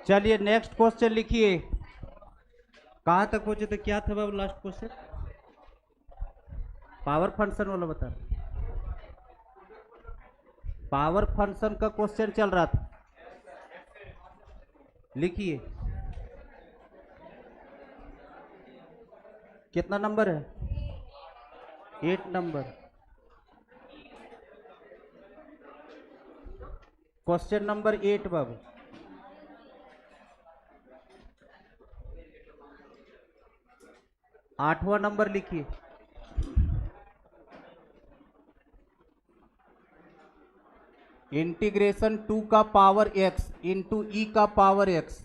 चलिए next question लिखिए। कहाँ तक पहुंचे थे, क्या था बाबू लास्ट क्वेश्चन? पावर फंक्शन वाला बता रहे। पावर फंक्शन का क्वेश्चन चल रहा था। लिखिए कितना नंबर है? 8 नंबर। क्वेश्चन नंबर 8 बाबू। आठवां नंबर लिखिए। इंटीग्रेशन 2 का पावर x इंटू ई का पावर x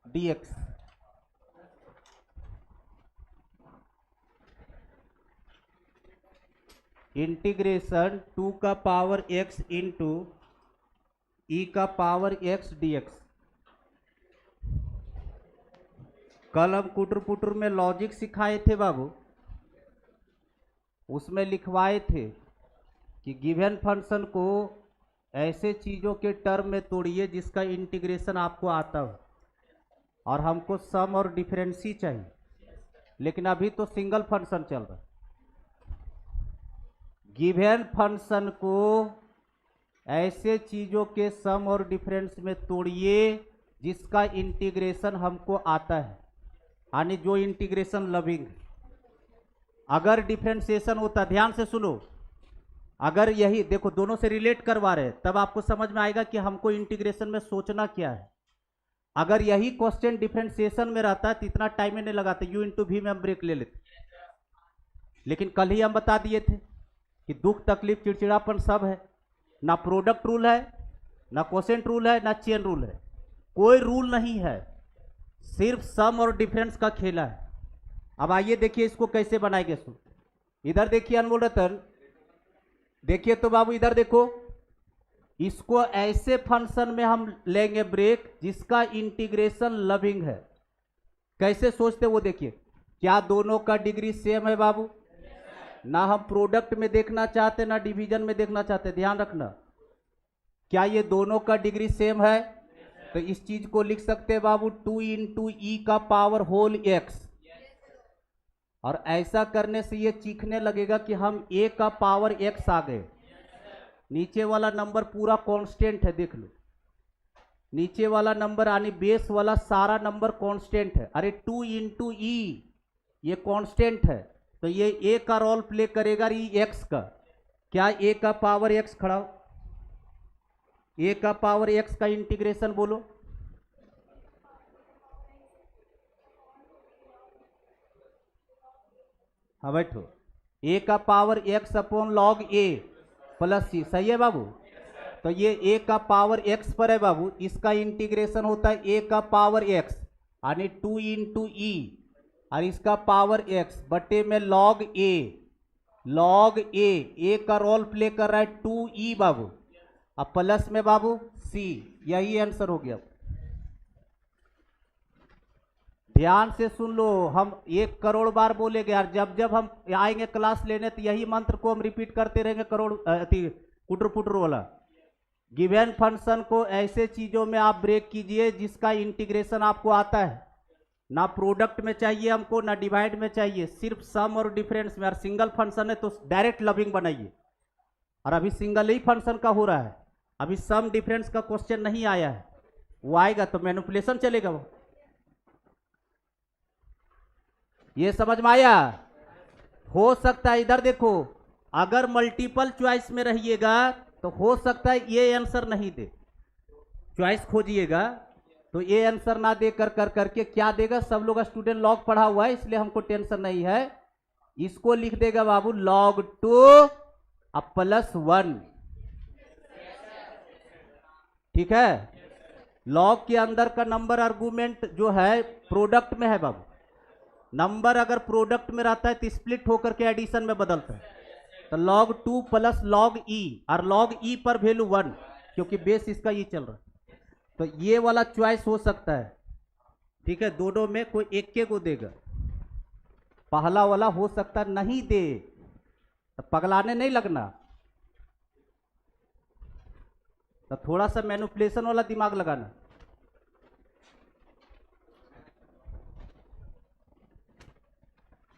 dx। इंटीग्रेशन 2 का पावर x इंटू ई का पावर x dx। कल हम कुटर पुटर में लॉजिक सिखाए थे बाबू, उसमें लिखवाए थे कि गिवन फंक्शन को ऐसे चीज़ों के टर्म में तोड़िए जिसका इंटीग्रेशन आपको आता हो, और हमको सम और डिफरेंस ही चाहिए। लेकिन अभी तो सिंगल फंक्शन चल रहा है। गिवन फंक्शन को ऐसे चीज़ों के सम और डिफरेंस में तोड़िए जिसका इंटीग्रेशन हमको आता है, यानी जो इंटीग्रेशन लविंग। अगर डिफरेंशिएशन होता, ध्यान से सुनो, अगर यही देखो दोनों से रिलेट करवा रहे तब आपको समझ में आएगा कि हमको इंटीग्रेशन में सोचना क्या है। अगर यही क्वेश्चन डिफरेंशिएशन में रहता तो इतना टाइम ही नहीं लगाते, u इंटू वी में हम ब्रेक ले लेते। लेकिन कल ही हम बता दिए थे कि दुख तकलीफ चिड़चिड़ापन सब है, ना प्रोडक्ट रूल है, ना क्वोशेंट रूल है, ना चेन रूल है, कोई रूल नहीं है, सिर्फ सम और डिफरेंस का खेला है। अब आइए देखिए इसको कैसे बनाएंगे। इधर देखिए अनमोल रतन, देखिए तो बाबू इधर देखो, इसको ऐसे फंक्शन में हम लेंगे ब्रेक जिसका इंटीग्रेशन लविंग है। कैसे सोचते वो देखिए। क्या दोनों का डिग्री सेम है बाबू? ना हम प्रोडक्ट में देखना चाहते ना डिवीजन में देखना चाहते, ध्यान रखना। क्या ये दोनों का डिग्री सेम है? तो इस चीज को लिख सकते हैं बाबू 2 इंटू ई का पावर होल एक्स। और ऐसा करने से ये चीखने लगेगा कि हम a का पावर x आ गए। नीचे वाला नंबर पूरा कांस्टेंट है, देख लो, नीचे वाला नंबर यानी बेस वाला सारा नंबर कांस्टेंट है। अरे 2 इंटू ई ये कांस्टेंट है, तो ये a का रोल प्ले करेगा ई x का। क्या a का पावर x खड़ा हो? a का पावर x का इंटीग्रेशन बोलो। हाँ बैठो, a का power x upon log a plus C, सही है बाबू? तो ये a का पावर x पर है बाबू, इसका इंटीग्रेशन होता है a का पावर x यानी 2 इंटू ई, और इसका पावर x बटे में लॉग a। लॉग a का रोल प्ले कर रहा है 2e बाबू, अब प्लस में बाबू c। यही आंसर हो गया। ध्यान से सुन लो, हम 1 करोड़ बार बोलेंगे यार, जब जब हम आएंगे क्लास लेने तो यही मंत्र को हम रिपीट करते रहेंगे। करोड़ कुटर पुटर वाला। गिवन फंक्शन को ऐसे चीजों में आप ब्रेक कीजिए जिसका इंटीग्रेशन आपको आता है। ना प्रोडक्ट में चाहिए हमको, ना डिवाइड में चाहिए, सिर्फ सम और डिफरेंस में। और सिंगल फंक्शन है तो डायरेक्ट लविंग बनाइए। और अभी सिंगल ही फंक्शन का हो रहा है, अभी सम डिफरेंस का क्वेश्चन नहीं आया है, वो आएगा तो मैनिपुलेशन चलेगा वो। ये समझ में आया? हो सकता है इधर देखो, अगर मल्टीपल चॉइस में रहिएगा तो हो सकता है ये आंसर नहीं दे। चॉइस खोजिएगा तो ये आंसर ना दे कर करके क्या देगा? सब लोग स्टूडेंट लॉग पढ़ा हुआ है इसलिए हमको टेंशन नहीं है। इसको लिख देगा बाबू log 2 अब प्लस 1। ठीक है? लॉग के अंदर का नंबर आर्गुमेंट जो है प्रोडक्ट में है बाबू। नंबर अगर प्रोडक्ट में रहता है तो स्प्लिट होकर के एडिशन में बदलता है। तो log 2 प्लस log e, और log e पर वैल्यू 1 क्योंकि बेस इसका ये चल रहा है। तो ये वाला चॉइस हो सकता है। ठीक है, दोनों में कोई एक के को देगा। पहला वाला हो सकता नहीं दे, तो पगलाने नहीं लगना। तो थोड़ा सा मैनिपुलेशन वाला दिमाग लगाना।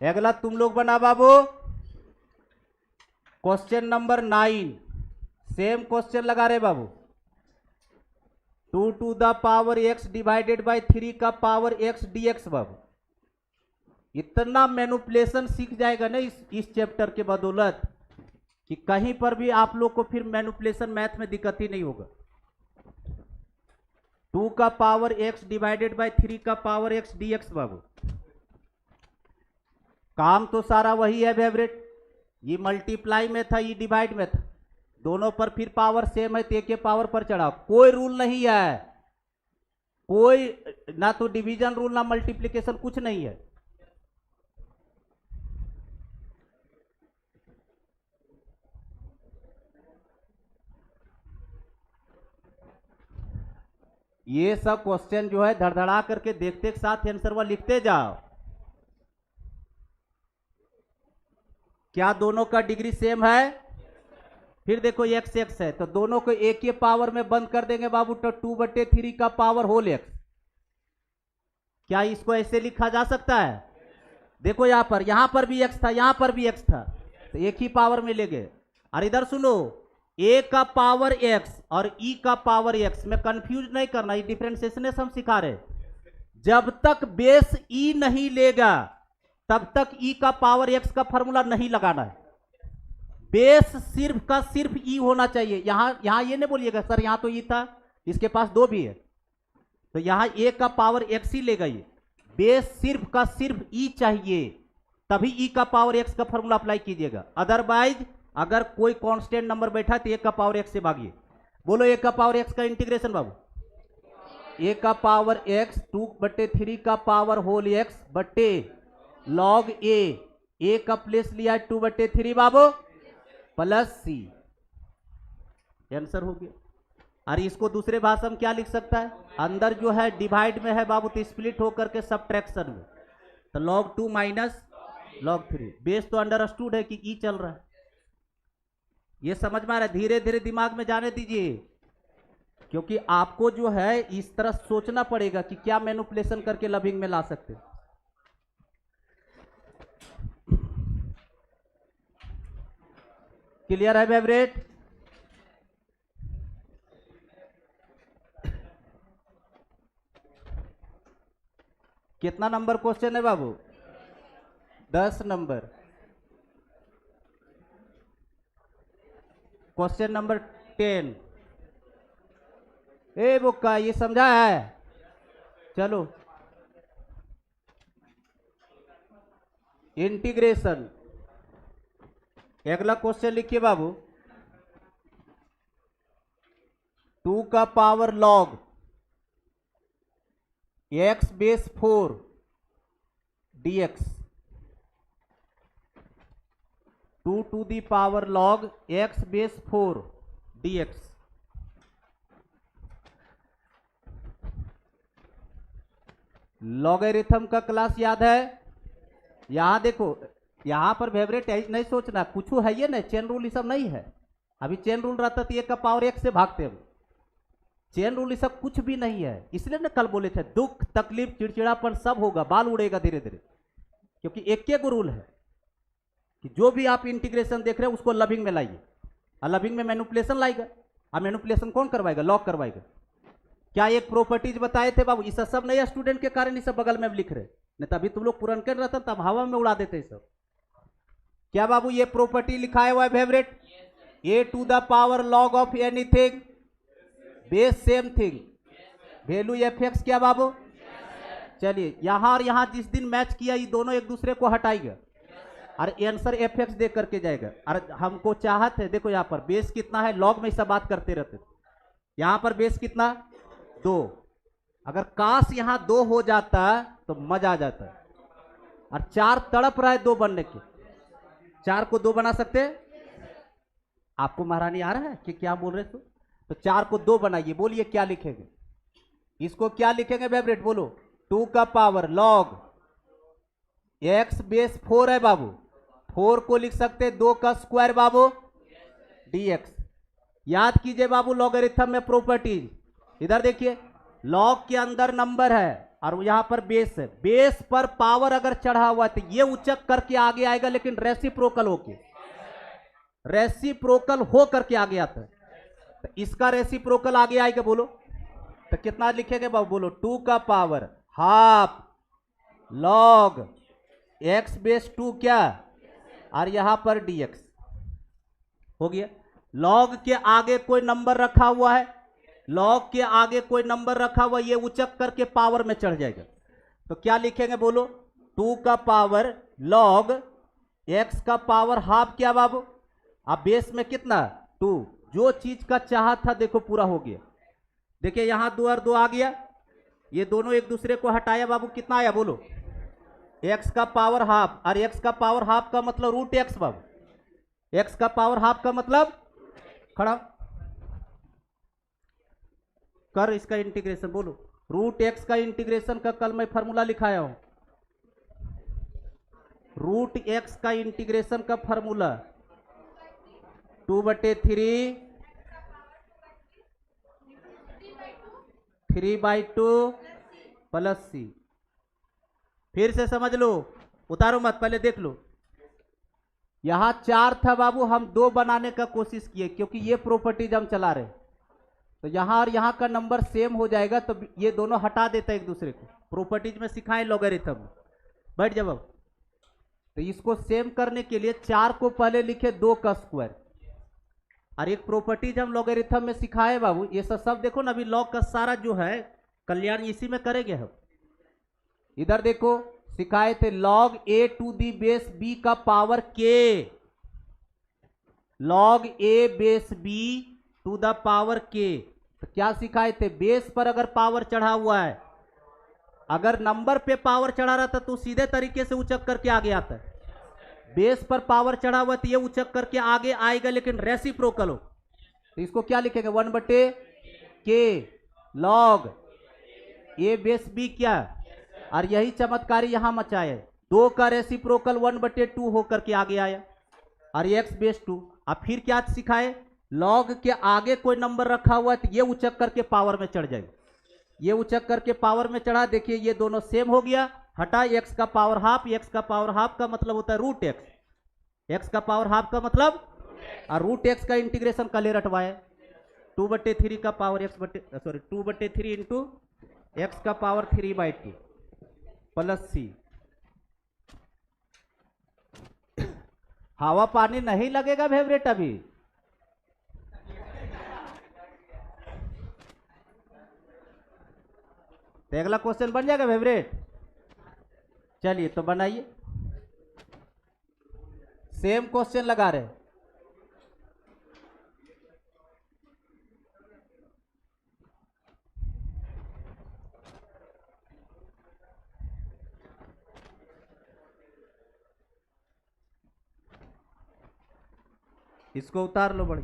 अगला तुम लोग बना बाबू क्वेश्चन नंबर 9, सेम क्वेश्चन लगा रहे बाबू। 2 to the power x divided by 3 का पावर x dx बाबू। इतना मैनिपुलेशन सीख जाएगा ना इस चैप्टर के बदौलत कि कहीं पर भी आप लोग को फिर मैनिपुलेशन मैथ में दिक्कत ही नहीं होगा। 2 का पावर x डिवाइडेड बाय 3 का पावर x dx बाबू। काम तो सारा वही है फेवरेट, ये मल्टीप्लाई में था, ये डिवाइड में था, दोनों पर फिर पावर सेम है तो एक के पावर पर चढ़ा। कोई रूल नहीं है, कोई ना तो डिवीजन रूल ना मल्टीप्लिकेशन, कुछ नहीं है। ये सब क्वेश्चन जो है धड़धड़ा करके देखते के साथ आंसर वह लिखते जाओ। क्या दोनों का डिग्री सेम है? फिर देखो x x है तो दोनों को एक के पावर में बंद कर देंगे बाबू, तो 2/3 का पावर होल x। क्या इसको ऐसे लिखा जा सकता है? देखो यहां पर भी x था, यहां पर भी x था, तो एक ही पावर में ले गए। और इधर सुनो, a का पावर x और e का पावर x में कंफ्यूज नहीं करना, ये डिफरेंशिएशन हम सिखा रहे। जब तक बेस e नहीं लेगा तब तक e का पावर x का फॉर्मूला नहीं लगाना है। बेस सिर्फ का सिर्फ e होना चाहिए। यहां ये नहीं बोलिएगा सर यहां तो e था, इसके पास 2 भी है, तो यहां a का पावर x ही लेगा। ये बेस सिर्फ का सिर्फ e चाहिए, तभी e का पावर x का फॉर्मूला अप्लाई कीजिएगा। अदरवाइज अगर कोई कांस्टेंट नंबर बैठा तो 1 का पावर x से भागिए। बोलो 1 का पावर x का इंटीग्रेशन बाबू। 1 का पावर x 2/3 का पावर होल x बट्टे लॉग a का प्लेस लिया 2/3 बाबू प्लस c, आंसर हो गया। अरे इसको दूसरे भाषा में क्या लिख सकता है? अंदर जो है डिवाइड में है बाबू तो स्प्लिट होकर के सब्ट्रैक्शन में, तो log 2 माइनस log 3। बेस तो अंडरस्टूड है कि e चल रहा है, ये समझ में आ रहा है। धीरे धीरे दिमाग में जाने दीजिए, क्योंकि आपको जो है इस तरह सोचना पड़ेगा कि क्या मैनिपुलेशन करके लविंग में ला सकते। क्लियर है फेवरेट? कितना नंबर क्वेश्चन है बाबू? 10 नंबर। Question number 10। ए बुक्का ये समझा है? चलो इंटीग्रेशन। अगला क्वेश्चन लिखिए बाबू। 2 का power log x base 4 dx, 2 to the power log x base 4 dx। Logarithm का क्लास याद है? यहां देखो, यहां पर फेवरेट नहीं सोचना, कुछ है ये नहीं, चेन रूल ये सब नहीं है। अभी चेन रूल रहता तो 1 का पावर x से भागते हम। चेन रूल ये सब कुछ भी नहीं है, इसलिए ना कल बोले थे दुख तकलीफ चिड़चिड़ापन सब होगा, बाल उड़ेगा धीरे धीरे, क्योंकि एक रूल है कि जो भी आप इंटीग्रेशन देख रहे हैं उसको लविंग में लाइए, और लविंग में मैनिपुलेशन लाएगा। और मैनिपुलेशन कौन करवाएगा? लॉग करवाएगा। क्या एक प्रॉपर्टीज बताए थे बाबू? ये सब नहीं स्टूडेंट के कारण ये सब बगल में लिख रहे, नहीं तभी तुम लोग पुरन कर रहता तब हवा में उड़ा देते सब। क्या बाबू ये प्रॉपर्टी लिखाया हुआ है favourite? a to the power log of anything base same thing value fx। क्या बाबू? चलिए यहां और यहां जिस दिन मैच किया ये दोनों एक दूसरे को हटाएगा और आंसर fx दे करके जाएगा। और हमको चाहत है, देखो यहां पर बेस कितना है, लॉग में सब बात करते रहते, यहां पर बेस कितना? 2। अगर काश यहां 2 हो जाता तो मजा आ जाता, और 4 तड़प रहा है 2 बनने के, 4 को 2 बना सकते? आपको महारानी आ रहा है कि क्या बोल रहे तो 4 को 2 बनाइए। बोलिए क्या लिखेंगे? इसको क्या लिखेंगे फेवरेट? बोलो 2 का पावर लॉग x बेस 4 है बाबू, 4 को लिख सकते 2 का स्क्वायर बाबू dx। याद कीजिए बाबू लॉगरिथम में प्रॉपर्टीज, इधर देखिए लॉग के अंदर नंबर है, और यहां पर बेस है, बेस पर पावर अगर चढ़ा हुआ है तो ये उचक करके आगे आएगा, लेकिन रेसिप्रोकल हो करके आगे आता है। तो इसका रेसिप्रोकल आगे आएगा, बोलो तो कितना लिखेंगे बाबू, बोलो 2 का power half log x base 2 क्या, और यहां पर dx हो गया। लॉग के आगे कोई नंबर रखा हुआ है, लॉग के आगे कोई नंबर रखा हुआ, ये उचक करके पावर में चढ़ जाएगा। तो क्या लिखेंगे बोलो, 2 का पावर लॉग एक्स का पावर हाफ क्या बाबू, अब बेस में कितना 2, जो चीज का चाहा था देखो पूरा हो गया। देखिए यहां 2 और 2 आ गया, ये दोनों एक दूसरे को हटाया बाबू, कितना आया बोलो, एक्स का पावर हाफ, और एक्स का पावर हाफ का मतलब रूट एक्स बाबू, एक्स का पावर हाफ का मतलब खड़ा कर इसका इंटीग्रेशन, बोलो रूट एक्स का इंटीग्रेशन का कल मैं फॉर्मूला लिखाया हूं, रूट एक्स का इंटीग्रेशन का फॉर्मूला 2/3 3/2 प्लस सी। फिर से समझ लो, उतारो मत, पहले देख लो। यहां 4 था बाबू, हम 2 बनाने का कोशिश किए क्योंकि ये प्रॉपर्टीज हम चला रहे, तो यहां और यहां का नंबर सेम हो जाएगा, तो ये दोनों हटा देता है एक दूसरे को। प्रॉपर्टीज में सिखाएं लॉगरिथम, बैठ जाओ। तो इसको सेम करने के लिए 4 को पहले लिखे 2 का स्क्वायर, और एक प्रॉपर्टीज हम लॉगरिथम में सिखाए बाबू, ये सब देखो ना, अभी लॉग का सारा जो है कल्याण इसी में करेंगे हम। इधर देखो सिखाए थे log a to the base b का power k, log a base b to the power k. तो क्या सिखाए थे, बेस पर अगर पावर चढ़ा हुआ है, अगर नंबर पे पावर चढ़ा रहता तो सीधे तरीके से उचक करके आगे आता है, बेस पर पावर चढ़ा हुआ तो ये उचक करके आगे आएगा, लेकिन रेसिप्रोकल हो। तो इसको क्या लिखेंगे, 1/के लॉग ए बेस बी क्या, और यही चमत्कारी यहां मचाए, 2 का रेसिप्रोकल 1/2 होकर के आगे आया, और एक्स बेस 2। अब फिर क्या सिखाए, लॉग के आगे कोई नंबर रखा हुआ है तो ये उचक करके पावर में चढ़ जाएगा, ये उचक करके पावर में चढ़ा, देखिए ये दोनों सेम हो गया, हटा एक्स का पावर हाफ, एक्स का पावर हाफ का मतलब होता है रूट एक्स, एक्स का पावर हाफ का मतलब, और रूट एक्स का इंटीग्रेशन कल रटवाए, 2/3 का पावर एक्स 2/3 इंटू एक्स का पावर 3/2 प्लस सी। हवा पानी नहीं लगेगा फेवरेट अभी, तो अगला क्वेश्चन बन जाएगा फेवरेट। चलिए तो बनाइए, सेम क्वेश्चन लगा रहे, इसको उतार लो बड़ी।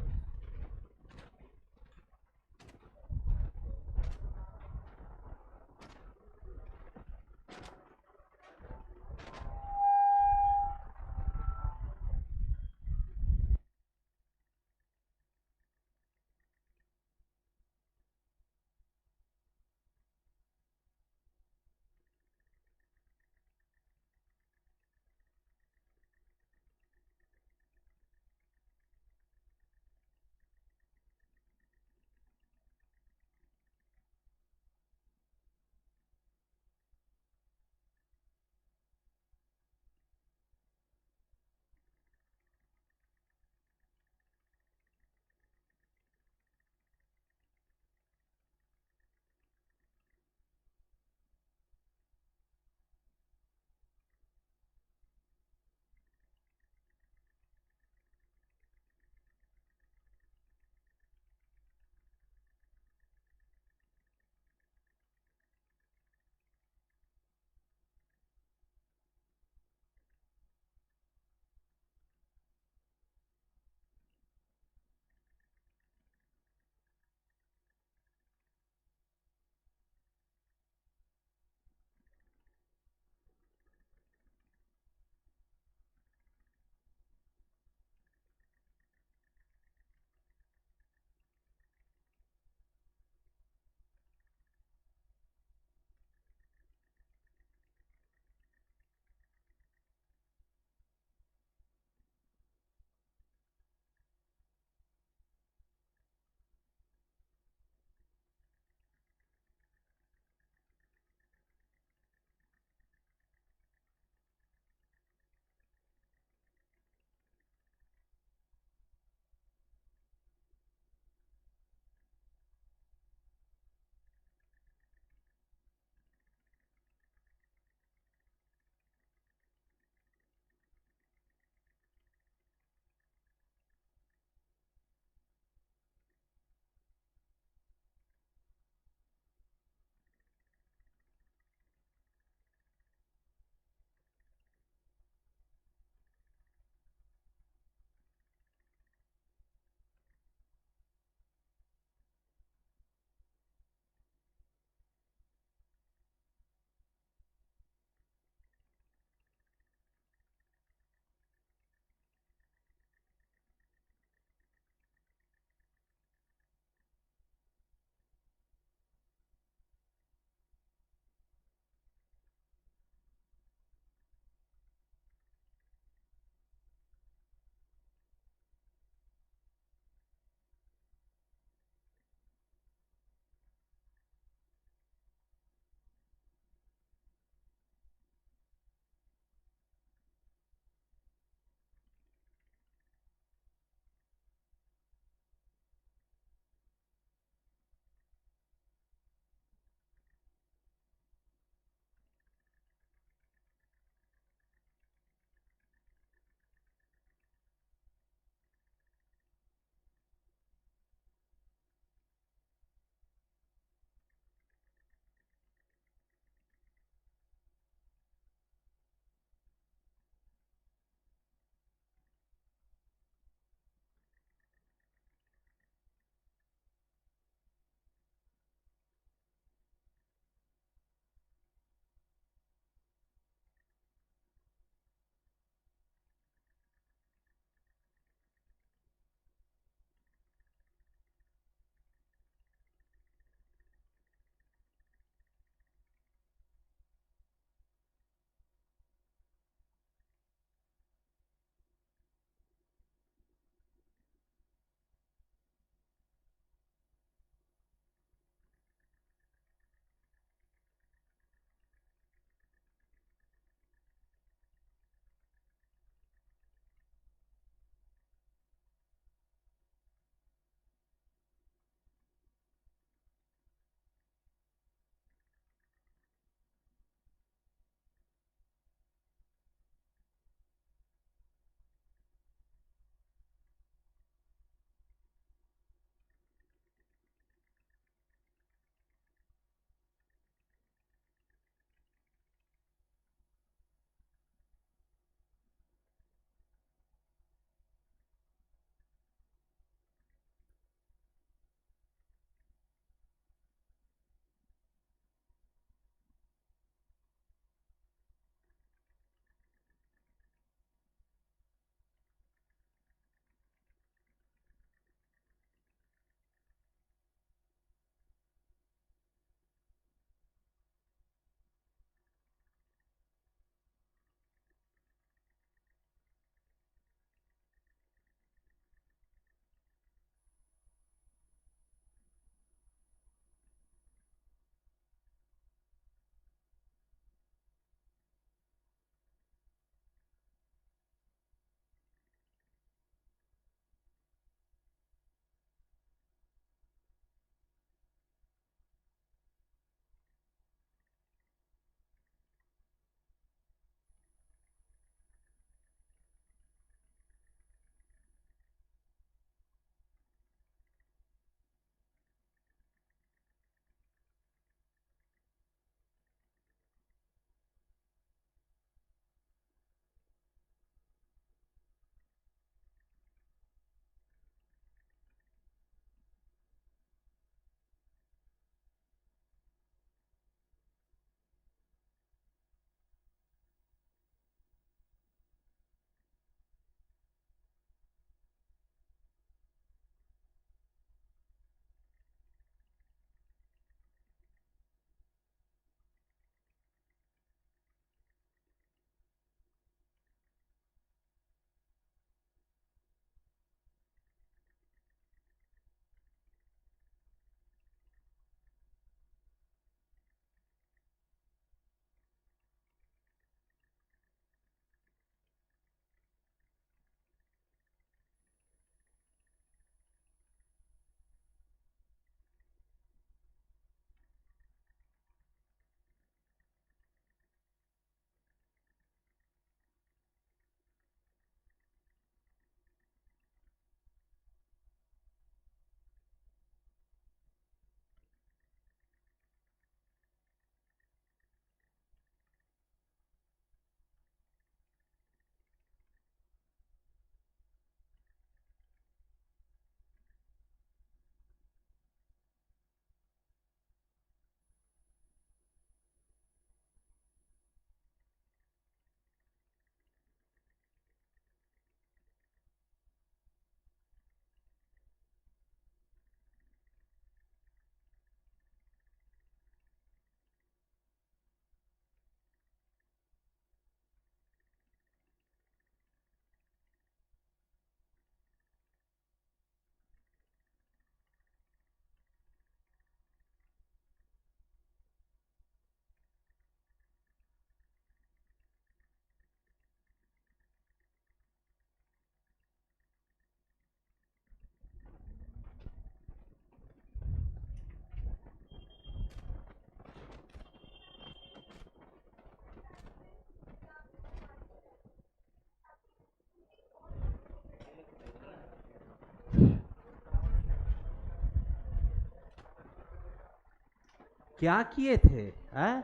क्या किए थे?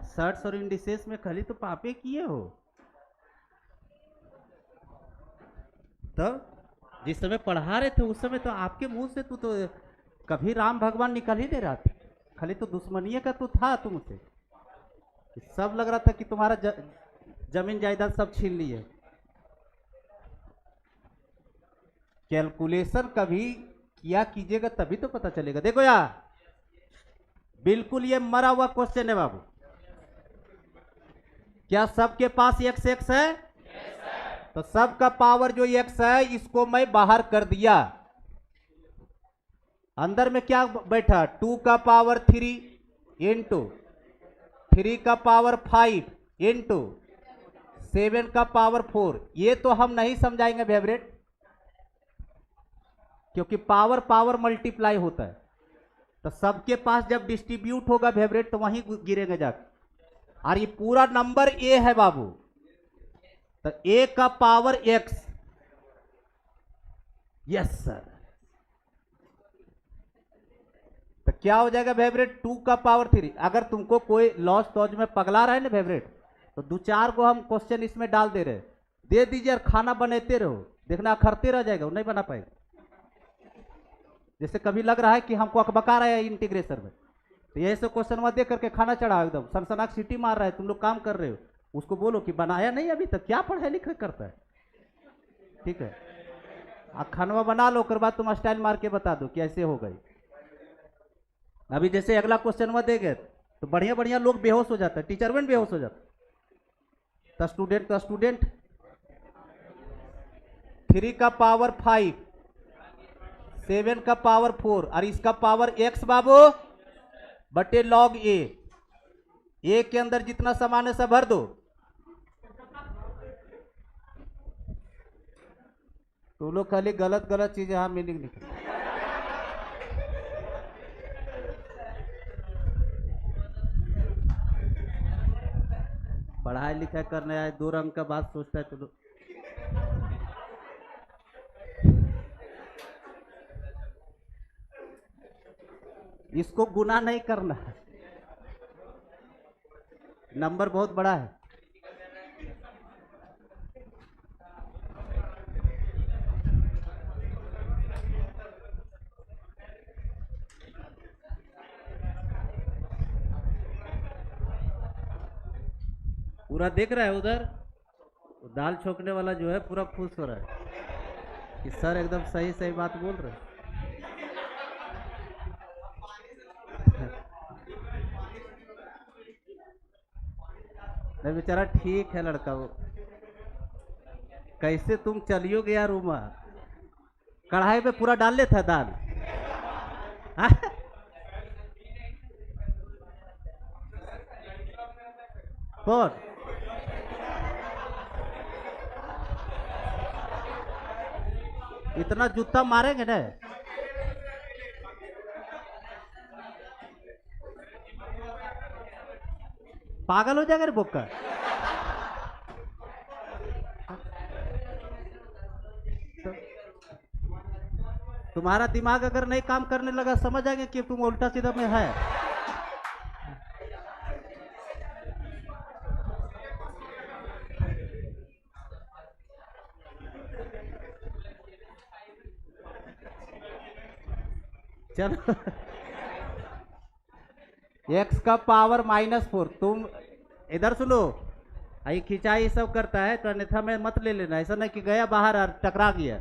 सर्ट्स और इंडिसेस में खाली तो पापे किए हो। तब जिस समय पढ़ा रहे थे उस समय तो आपके मुंह से तू तो कभी राम भगवान निकल ही नहीं रहा था, खाली तो दुश्मनीय का तो था तुमसे। सब लग रहा था कि तुम्हारा जमीन जायदाद सब छीन लिए। कैलकुलेशन कभी किया कीजिएगा तभी तो पता चलेगा। देखो यार, बिल्कुल ये मरा हुआ क्वेश्चन है बाबू। क्या सबके पास एक्स एक्स है? तो सबका पावर जो एक्स है इसको मैं बाहर कर दिया। अंदर में क्या बैठा? 2 का पावर 3 इंटू 3 का पावर 5 इंटू 7 का पावर 4। ये तो हम नहीं समझाएंगे फेवरेट, क्योंकि पावर पावर मल्टीप्लाई होता है। तो सबके पास जब डिस्ट्रीब्यूट होगा फेवरेट तो वहीं गिरेंगे जाकर। और ये पूरा नंबर ए है बाबू, तो ए का पावर एक्स। Yes sir. तो क्या हो जाएगा फेवरेट? 2 का पावर 3। अगर तुमको कोई लॉस तौज में पगला रहा है ना फेवरेट, तो 2-4 को हम क्वेश्चन इसमें डाल दे रहे, दे दीजिए और खाना बनाते रहो, देखना अखरते रह जाएगा, वो नहीं बना पाएगा। जैसे कभी लग रहा है कि हमको अकबका रहा है इंटीग्रेशन में, तो यही से क्वेश्चन वहां देख करके खाना चढ़ाओ, एकदम सनसनाक सीटी मार रहा है, तुम लोग काम कर रहे हो, उसको बोलो कि बनाया नहीं अभी तक, क्या पढ़ाई लिखाई करता है। ठीक है, खानवा बना लो, कर बाद तुम स्टाइल मार के बता दो कि ऐसे हो गई। अभी जैसे अगला क्वेश्चन में देंगे तो बढ़िया बढ़िया लोग बेहोश हो जाता है, टीचर भी बेहोश हो जाता है। तो स्टूडेंट 3 का पावर 5, 7 का पावर 4 और इसका पावर एक्स बाबू बटे लॉग ए के अंदर जितना सामान है सब भर दो। तो लोग खाली गलत गलत चीजें यहां मीनिंग निकल। पढ़ाई लिखाई करने आए 2 रंग का बात सोचता है तो लोग। इसको गुना नहीं करना है, नंबर बहुत बड़ा है। पूरा देख रहा है उधर, दाल छोकने वाला जो है पूरा खुश हो रहा है कि सर एकदम सही सही बात बोल रहे हैं। नहीं बेचारा ठीक है लड़का, वो कैसे तुम चलियो गया रूमा, कढ़ाई में पूरा डाल लेता है दाल। कौन? इतना जूता मारेंगे ना, पागल हो जाएगा रे बोका। तुम्हारा दिमाग अगर नहीं काम करने लगा समझ आएंगे कि तुम उल्टा सीधा में है। चलो एक्स का पावर -4। तुम इधर सुनो, आई खिंचाई सब करता है तो अन्यथा में मत ले लेना। ऐसा नहीं कि गया बाहर और टकरा गया,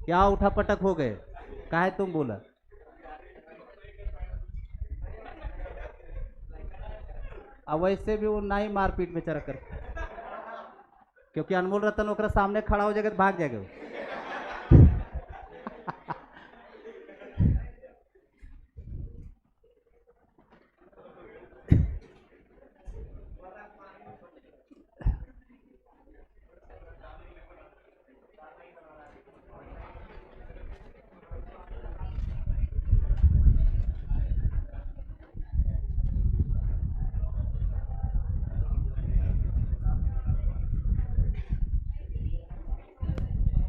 क्या उठा पटक हो गए, काहे तुम बोला। अब वैसे भी वो ना ही मारपीट में चरा कर, क्योंकि अनमोल रतन ओकरा सामने खड़ा हो जाएगा तो भाग जाएगा।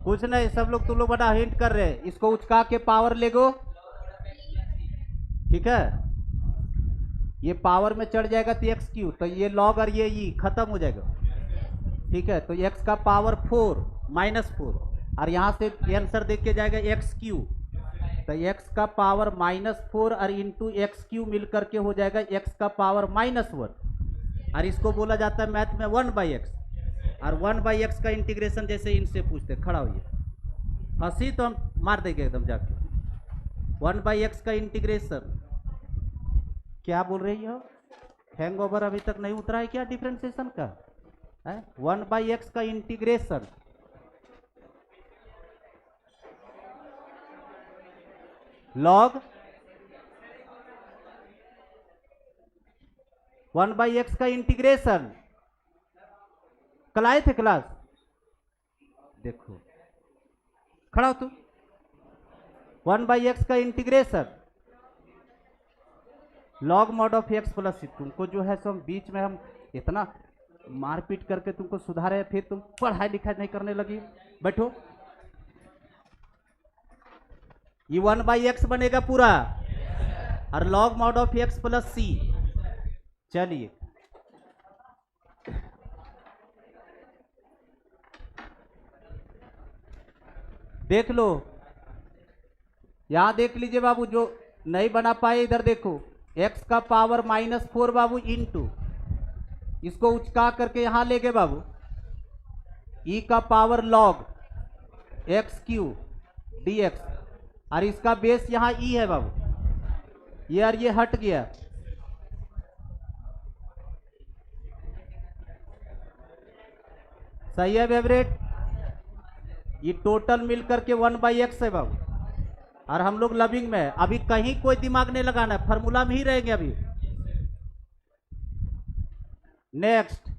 कुछ नहीं, सब लोग तुम लोग बड़ा हिंट कर रहे हैं, इसको उचका के पावर ले गो। ठीक है, ये पावर में चढ़ जाएगा तो एक्स क्यू, तो ये लॉग और ये ई खत्म हो जाएगा। ठीक है, तो एक्स का पावर 4 -4, और यहाँ से आंसर देख के जाएगा एक्स क्यू, तो एक्स का पावर -4 और इंटू एक्स क्यू मिल करके हो जाएगा एक्स का पावर -1, और इसको बोला जाता है मैथ में 1/x। और 1/x का इंटीग्रेशन जैसे इनसे पूछते, खड़ा होइए, हंसी तो हम मार देंगे एकदम जाके। 1/x का इंटीग्रेशन क्या बोल रही हो? हैंगओवर अभी तक नहीं उतरा है क्या डिफरेंशिएशन का? 1/x का इंटीग्रेशन लॉग 1/x का इंटीग्रेशन कल आए थे क्लास, देखो खड़ा हो तू। 1/x का integration log mod of x plus C. तुमको जो है सो बीच में हम इतना मारपीट करके तुमको सुधारे, फिर तुम पढ़ाई लिखाई नहीं करने लगी। बैठो, ये 1/x बनेगा पूरा, और log mod of x plus C. चलिए देख लो, यहां देख लीजिए बाबू, जो नहीं बना पाए इधर देखो, x का पावर -4 बाबू इंटू, इसको उचका करके यहां ले गए बाबू, e का power log x Q dx, और इसका बेस यहां e है बाबू, ये और ये हट गया, सही है फेवरेट। ये टोटल मिल करके 1/x है बाबू, और हम लोग लविंग में, अभी कहीं कोई दिमाग नहीं लगाना है, फॉर्मूला में ही रहेंगे अभी। नेक्स्ट,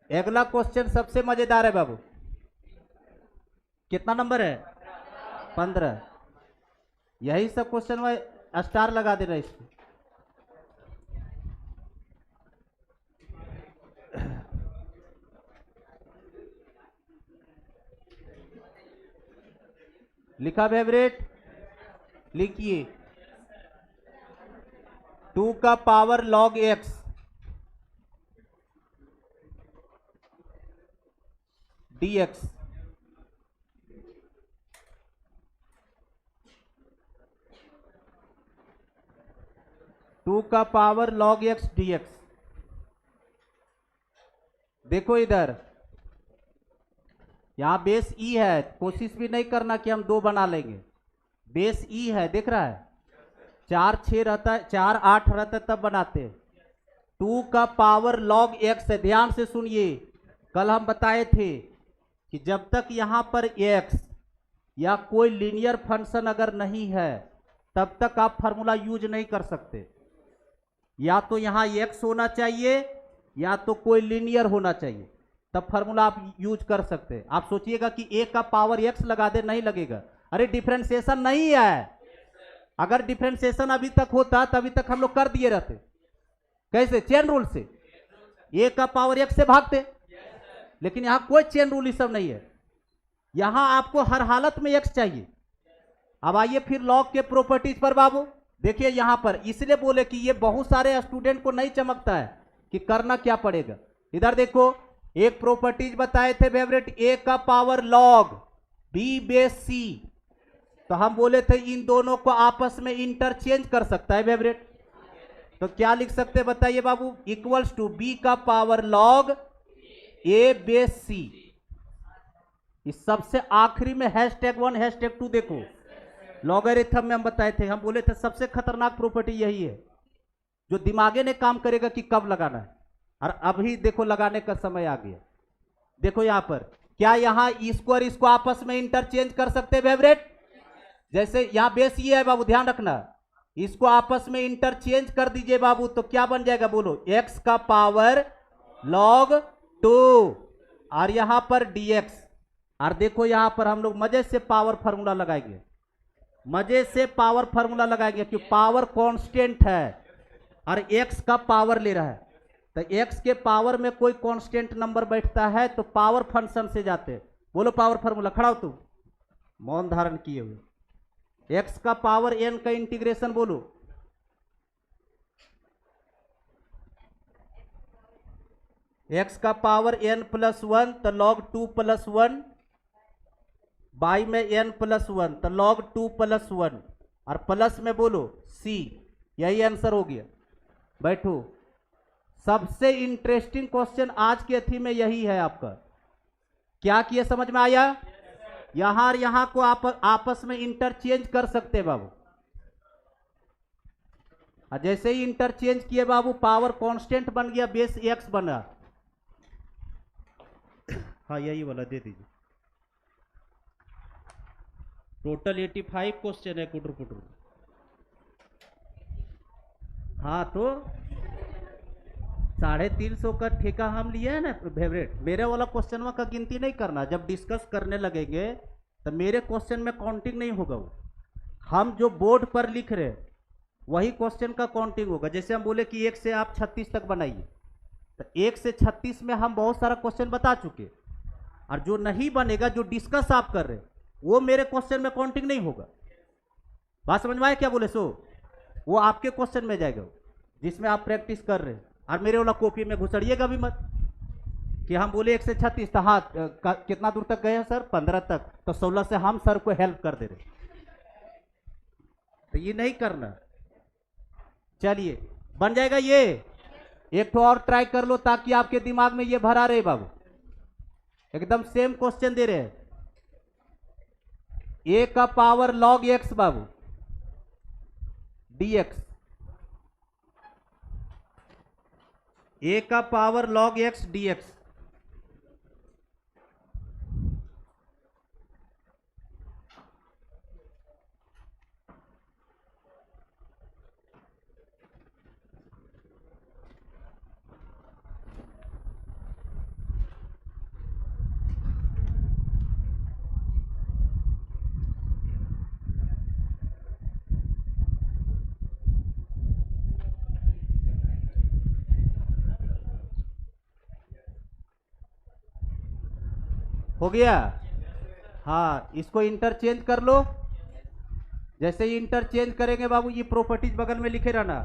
अगला क्वेश्चन सबसे मजेदार है बाबू। कितना नंबर है? 15। यही सब क्वेश्चन में स्टार लगा देना इसको। लिखा फेवरेट? लिखिए 2 का पावर लॉग x dx, 2 का पावर लॉग x dx। देखो इधर, यहां बेस ई है, कोशिश भी नहीं करना कि हम 2 बना लेंगे, बेस ई है, दिख रहा है। 4 6 रहता है, 4 8 रहता है, तब बनाते। 2 का पावर लॉग x है। ध्यान से सुनिए, कल हम बताए थे कि जब तक यहां पर x या कोई लीनियर फंक्शन अगर नहीं है, तब तक आप फार्मूला यूज नहीं कर सकते। या तो यहां x होना चाहिए, या तो कोई लीनियर होना चाहिए, तब फार्मूला आप यूज कर सकते हैं। आप सोचिएगा कि a का पावर x लगा दे, नहीं लगेगा। अरे डिफरेंशिएशन नहीं है, अगर डिफरेंशिएशन अभी तक होता तभी तक हम लोग कर दिए रहते। कैसे? चेन रूल से, a का पावर x से भागते। लेकिन यहां कोई चेन रूल ये सब नहीं है, यहां आपको हर हालत में x चाहिए। अब आइए फिर लॉग के प्रॉपर्टीज पर बाबू। देखिए यहां पर इसलिए बोले कि ये बहुत सारे स्टूडेंट को नहीं चमकता है कि करना क्या पड़ेगा। इधर देखो, एक प्रॉपर्टीज बताए थे फेवरेट, a का power log b base c, तो हम बोले थे इन दोनों को आपस में इंटरचेंज कर सकता है फेवरेट। तो क्या लिख सकते हैं बताइए बाबू? इक्वल्स टू b का power log a base c। इस सबसे आखिरी में #1 #2 देखो, लॉगरिथम में हम बताए थे, हम बोले थे सबसे खतरनाक प्रॉपर्टी यही है जो दिमागे ने काम करेगा कि कब लगाना है, और अभी देखो लगाने का समय आ गया। देखो यहां पर, क्या यहां इसको और इसको आपस में इंटरचेंज कर सकते हैं फेवरेट? जैसे यहां बेस ये है बाबू, ध्यान रखना, इसको आपस में इंटरचेंज कर दीजिए बाबू, तो क्या बन जाएगा बोलो? x का पावर log 2, और यहां पर dx। और देखो यहां पर हम लोग मजे से पावर फार्मूला लगाएंगे, मजे से पावर फार्मूला लगाएंगे, क्योंकि पावर कांस्टेंट है और x का पावर ले रहा है। तो x के पावर में कोई कांस्टेंट नंबर बैठता है तो पावर फंक्शन से जाते। बोलो पावर फार्मूला, खड़ा हो तुम मौन धारण किए हुए। x का पावर n का इंटीग्रेशन बोलो, x का पावर n+1 तो log 2+1, बाई में n+1 तो log 2+1, और प्लस में बोलो c। यही आंसर हो गया। बैठो। सबसे इंटरेस्टिंग क्वेश्चन आज के अथी में यही है आपका। क्या किए समझ में आया? यहां और यहां को आप आपस में इंटरचेंज कर सकते बाबू। जैसे ही इंटरचेंज किए बाबू, पावर कांस्टेंट बन गया, बेस x बना। हाँ यही वाला दे दीजिए। टोटल 85 क्वेश्चन है कुटर कुटर। हाँ तो 350 का ठेका हम लिए है ना फेवरेट। मेरे वाला क्वेश्चन का गिनती नहीं करना। जब डिस्कस करने लगेंगे तो मेरे क्वेश्चन में काउंटिंग नहीं होगा। वो हम जो बोर्ड पर लिख रहे हैं वही क्वेश्चन का काउंटिंग होगा। जैसे हम बोले कि 1 से आप 36 तक बनाइए, तो 1 से 36 में हम बहुत सारा क्वेश्चन बता चुके, और जो नहीं बनेगा, जो डिस्कस आप कर रहे हैं, वो मेरे क्वेश्चन में काउंटिंग नहीं होगा। बात समझ में आया क्या बोले? सो वो आपके क्वेश्चन में जाएगा जिसमें आप प्रैक्टिस कर रहे हैं। और मेरे वाला कॉपी में घुसड़िएगा भी मत कि हम बोले 1 से 36 तो हाँ कितना दूर तक गए हैं सर? 15 तक, तो 16 से हम सर को हेल्प कर दे रहे। तो ये नहीं करना। चलिए बन जाएगा ये। एक तो और ट्राई कर लो ताकि आपके दिमाग में ये भरा रहे बाबू। एकदम सेम क्वेश्चन दे रहे हैं। a का power log x Babu dx। a का पावर log x dx। हो गया? हाँ इसको इंटरचेंज कर लो। जैसे ही इंटरचेंज करेंगे बाबू, ये प्रॉपर्टीज बगल में लिखे रहना।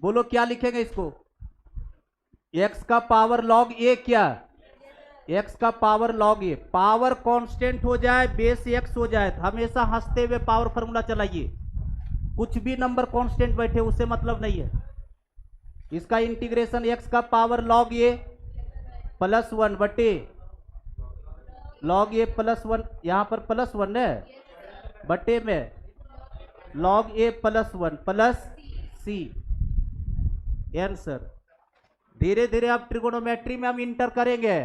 बोलो क्या लिखेंगे इसको? x का पावर log a। क्या? x का power log a। Power constant हो जाए, बेस x हो जाए, हमेशा हंसते हुए पावर फार्मूला चलाइए। कुछ भी नंबर कांस्टेंट बैठे उससे मतलब नहीं है। इसका इंटीग्रेशन x का पावर log a +1 बटे log a +1, यहां पर +1 है, बटे में log a +1 plus c। Answer. धीरे धीरे अब ट्रिगोनोमेट्री में हम इंटर करेंगे।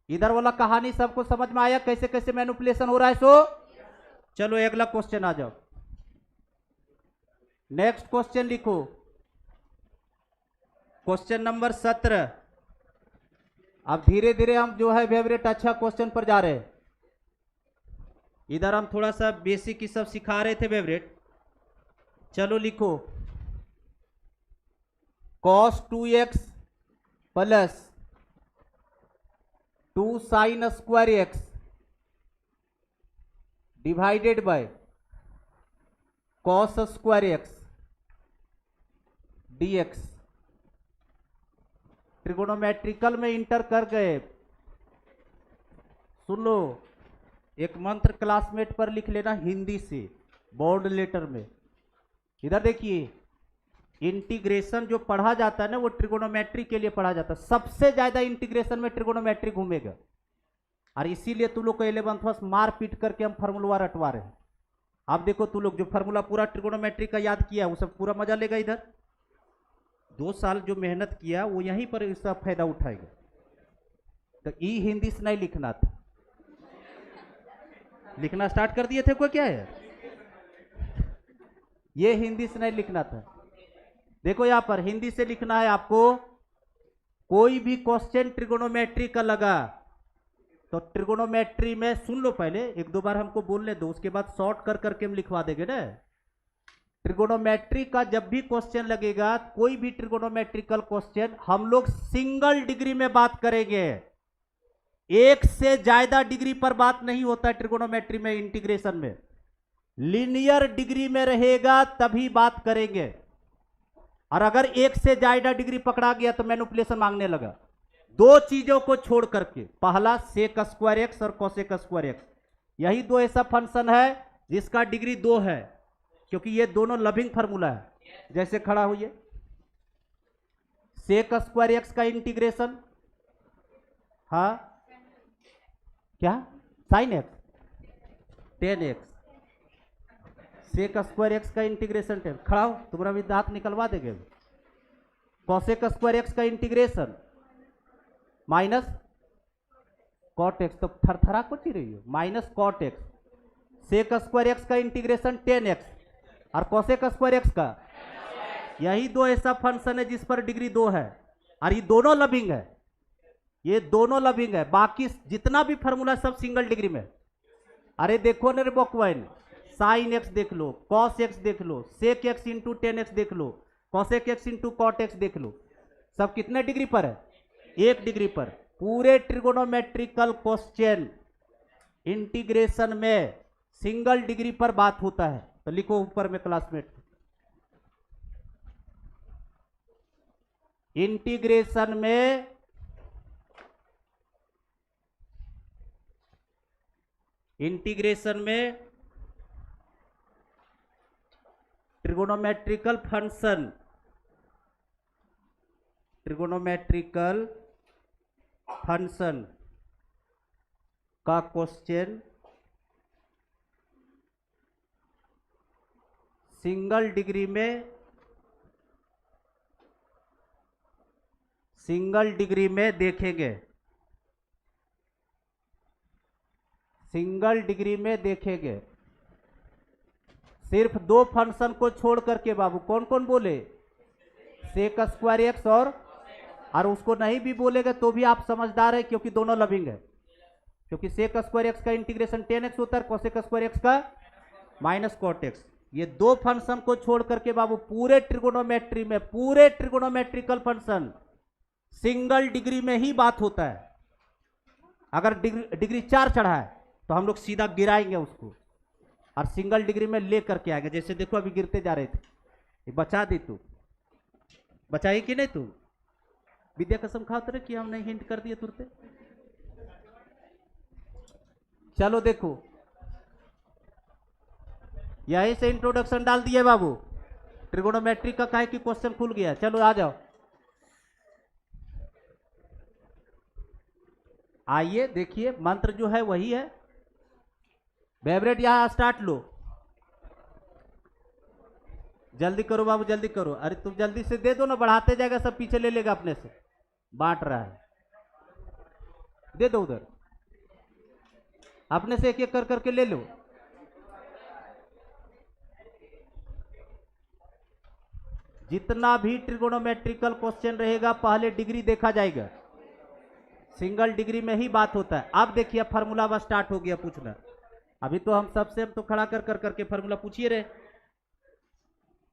इधर वाला कहानी सबको समझ में आया कैसे कैसे मैनिपुलेशन हो रहा है? सो चलो अगला क्वेश्चन आ जाओ। नेक्स्ट क्वेश्चन लिखो, क्वेश्चन नंबर 17। अब धीरे धीरे हम जो है फेवरेट अच्छा क्वेश्चन पर जा रहे हैं। इधर हम थोड़ा सा बेसिक की सब सिखा रहे थे फेवरेट। चलो लिखो, cos 2x plus 2 sin square x divided by cos square x dx। Trigonometrical में इंटर कर गए। सुन लो, एक मंत्र क्लासमेट पर लिख लेना हिंदी से, बोर्ड लेटर में। इधर देखिए, इंटीग्रेशन जो पढ़ा जाता है ना वो ट्रिगोनोमेट्री के लिए पढ़ा जाता है। सबसे ज्यादा इंटीग्रेशन में ट्रिगोनोमेट्री घूमेगा, और इसीलिए तू लोग को 11th मार पीट करके हम फार्मूला रटवा रहे हैं। आप देखो, तू लोग जो फार्मूला पूरा ट्रिगोनोमेट्री का याद किया वो सब पूरा मजा लेगा। इधर 2 साल जो मेहनत किया वो यहीं पर इसका फायदा उठाएगा। तो ई हिंदी से नहीं लिखना था, लिखना स्टार्ट कर दिए थे कोई? क्या है ये? हिंदी से नहीं लिखना था। देखो यहां पर हिंदी से लिखना है आपको। कोई भी क्वेश्चन ट्रिगोनोमेट्री का लगा तो ट्रिगोनोमेट्री में सुन लो, पहले 1-2 बार हमको बोलने दो, उसके बाद शॉर्ट कर करके हम लिखवा देंगे ना। ट्रिगोनोमेट्री का जब भी क्वेश्चन लगेगा, कोई भी ट्रिगोनोमेट्रिकल क्वेश्चन, हम लोग सिंगल डिग्री में बात करेंगे। 1 से ज्यादा डिग्री पर बात नहीं होता है ट्रिगोनोमेट्री में। इंटीग्रेशन में लीनियर डिग्री में रहेगा तभी बात करेंगे। और अगर एक से ज्यादा डिग्री पकड़ा गया तो मैनिपुलेशन मांगने लगा। दो चीजों को छोड़ करके, पहला सेक स्क्वायर एक्स और कोसेक स्क्वायर एक्स, यही दो ऐसा फंक्शन है जिसका डिग्री 2 है, क्योंकि ये दोनों लविंग फार्मूला है। जैसे खड़ा हुई सेक स्क्वायर एक्स का इंटीग्रेशन, हाँ क्या, sine x 10x, sec square x का इंटीग्रेशन 10। खड़ा हो, तुम्हारा भी दांत निकलवा देंगे। कोसेक स्क्वायर एक्स का इंटीग्रेशन माइनस कॉट एक्स, तो थरथरा को ही रही हो, minus cot x. Sec square x का इंटीग्रेशन 10x और कोसेक स्क्वायर एक्स का, यही दो ऐसा फंक्शन है जिस पर डिग्री 2 है और ये दोनों लविंग है, ये दोनों लविंग है। बाकी जितना भी फॉर्मूला सब सिंगल डिग्री में। अरे देखो ना रे बॉक्वाइन, साइन एक्स देख लो, कॉस एक्स देख लो, सेक एक्स इंटू 10x देख लो, cosec x into cot x देख लो, सब कितने डिग्री पर है, 1 डिग्री पर। पूरे ट्रिगोनोमेट्रिकल क्वेश्चन इंटीग्रेशन में सिंगल डिग्री पर बात होता है। तो लिखो ऊपर में क्लासमेट, इंटीग्रेशन में ट्रिगोनोमेट्रिकल फंक्शन का क्वेश्चन सिंगल डिग्री में देखेंगे, सिंगल डिग्री में देखेंगे। सिर्फ दो फंक्शन को छोड़ करके बाबू, कौन कौन बोले, सेक स्क्वायर एक्स और उसको नहीं भी बोलेगा तो भी आप समझदार है, क्योंकि दोनों लविंग है। क्योंकि सेक स्क्वायर एक्स का इंटीग्रेशन 10x होता है, कोसेक स्क्वायर एक्स का माइनस कॉट एक्स। ये दो फंक्शन को छोड़ करके बाबू पूरे ट्रिगोनोमेट्री में, पूरे ट्रिगोनोमेट्रिकल फंक्शन सिंगल डिग्री में ही बात होता है। अगर डिग्री 4 चढ़ा है तो हम लोग सीधा गिराएंगे उसको और सिंगल डिग्री में ले करके आएंगे। जैसे देखो अभी गिरते जा रहे थे, ये बचा दी, तू बचाई कि नहीं, तू विद्या कसम खाओ तेरे कि हम नहीं हिंट कर दिए तुरते। चलो देखो, यहीं से इंट्रोडक्शन डाल दिए बाबू, ट्रिगोनोमेट्री का काहे कि क्वेश्चन खुल गया। चलो आ जाओ, आइए देखिए, मंत्र जो है वही है। बेवरेट यहां स्टार्ट लो, जल्दी करो बाबू, जल्दी करो। अरे तुम जल्दी से दे दो ना, बढ़ाते जाएगा सब पीछे ले लेगा, अपने से बांट रहा है, दे दो उधर, अपने से एक एक कर करके ले लो। जितना भी ट्रिगोनोमेट्रिकल क्वेश्चन रहेगा पहले डिग्री देखा जाएगा, सिंगल डिग्री में ही बात होता है। अब देखिए फार्मूला बस स्टार्ट हो गया पूछना। अभी तो हम सबसे हम तो खड़ा कर कर करके फार्मूला पूछिए रे।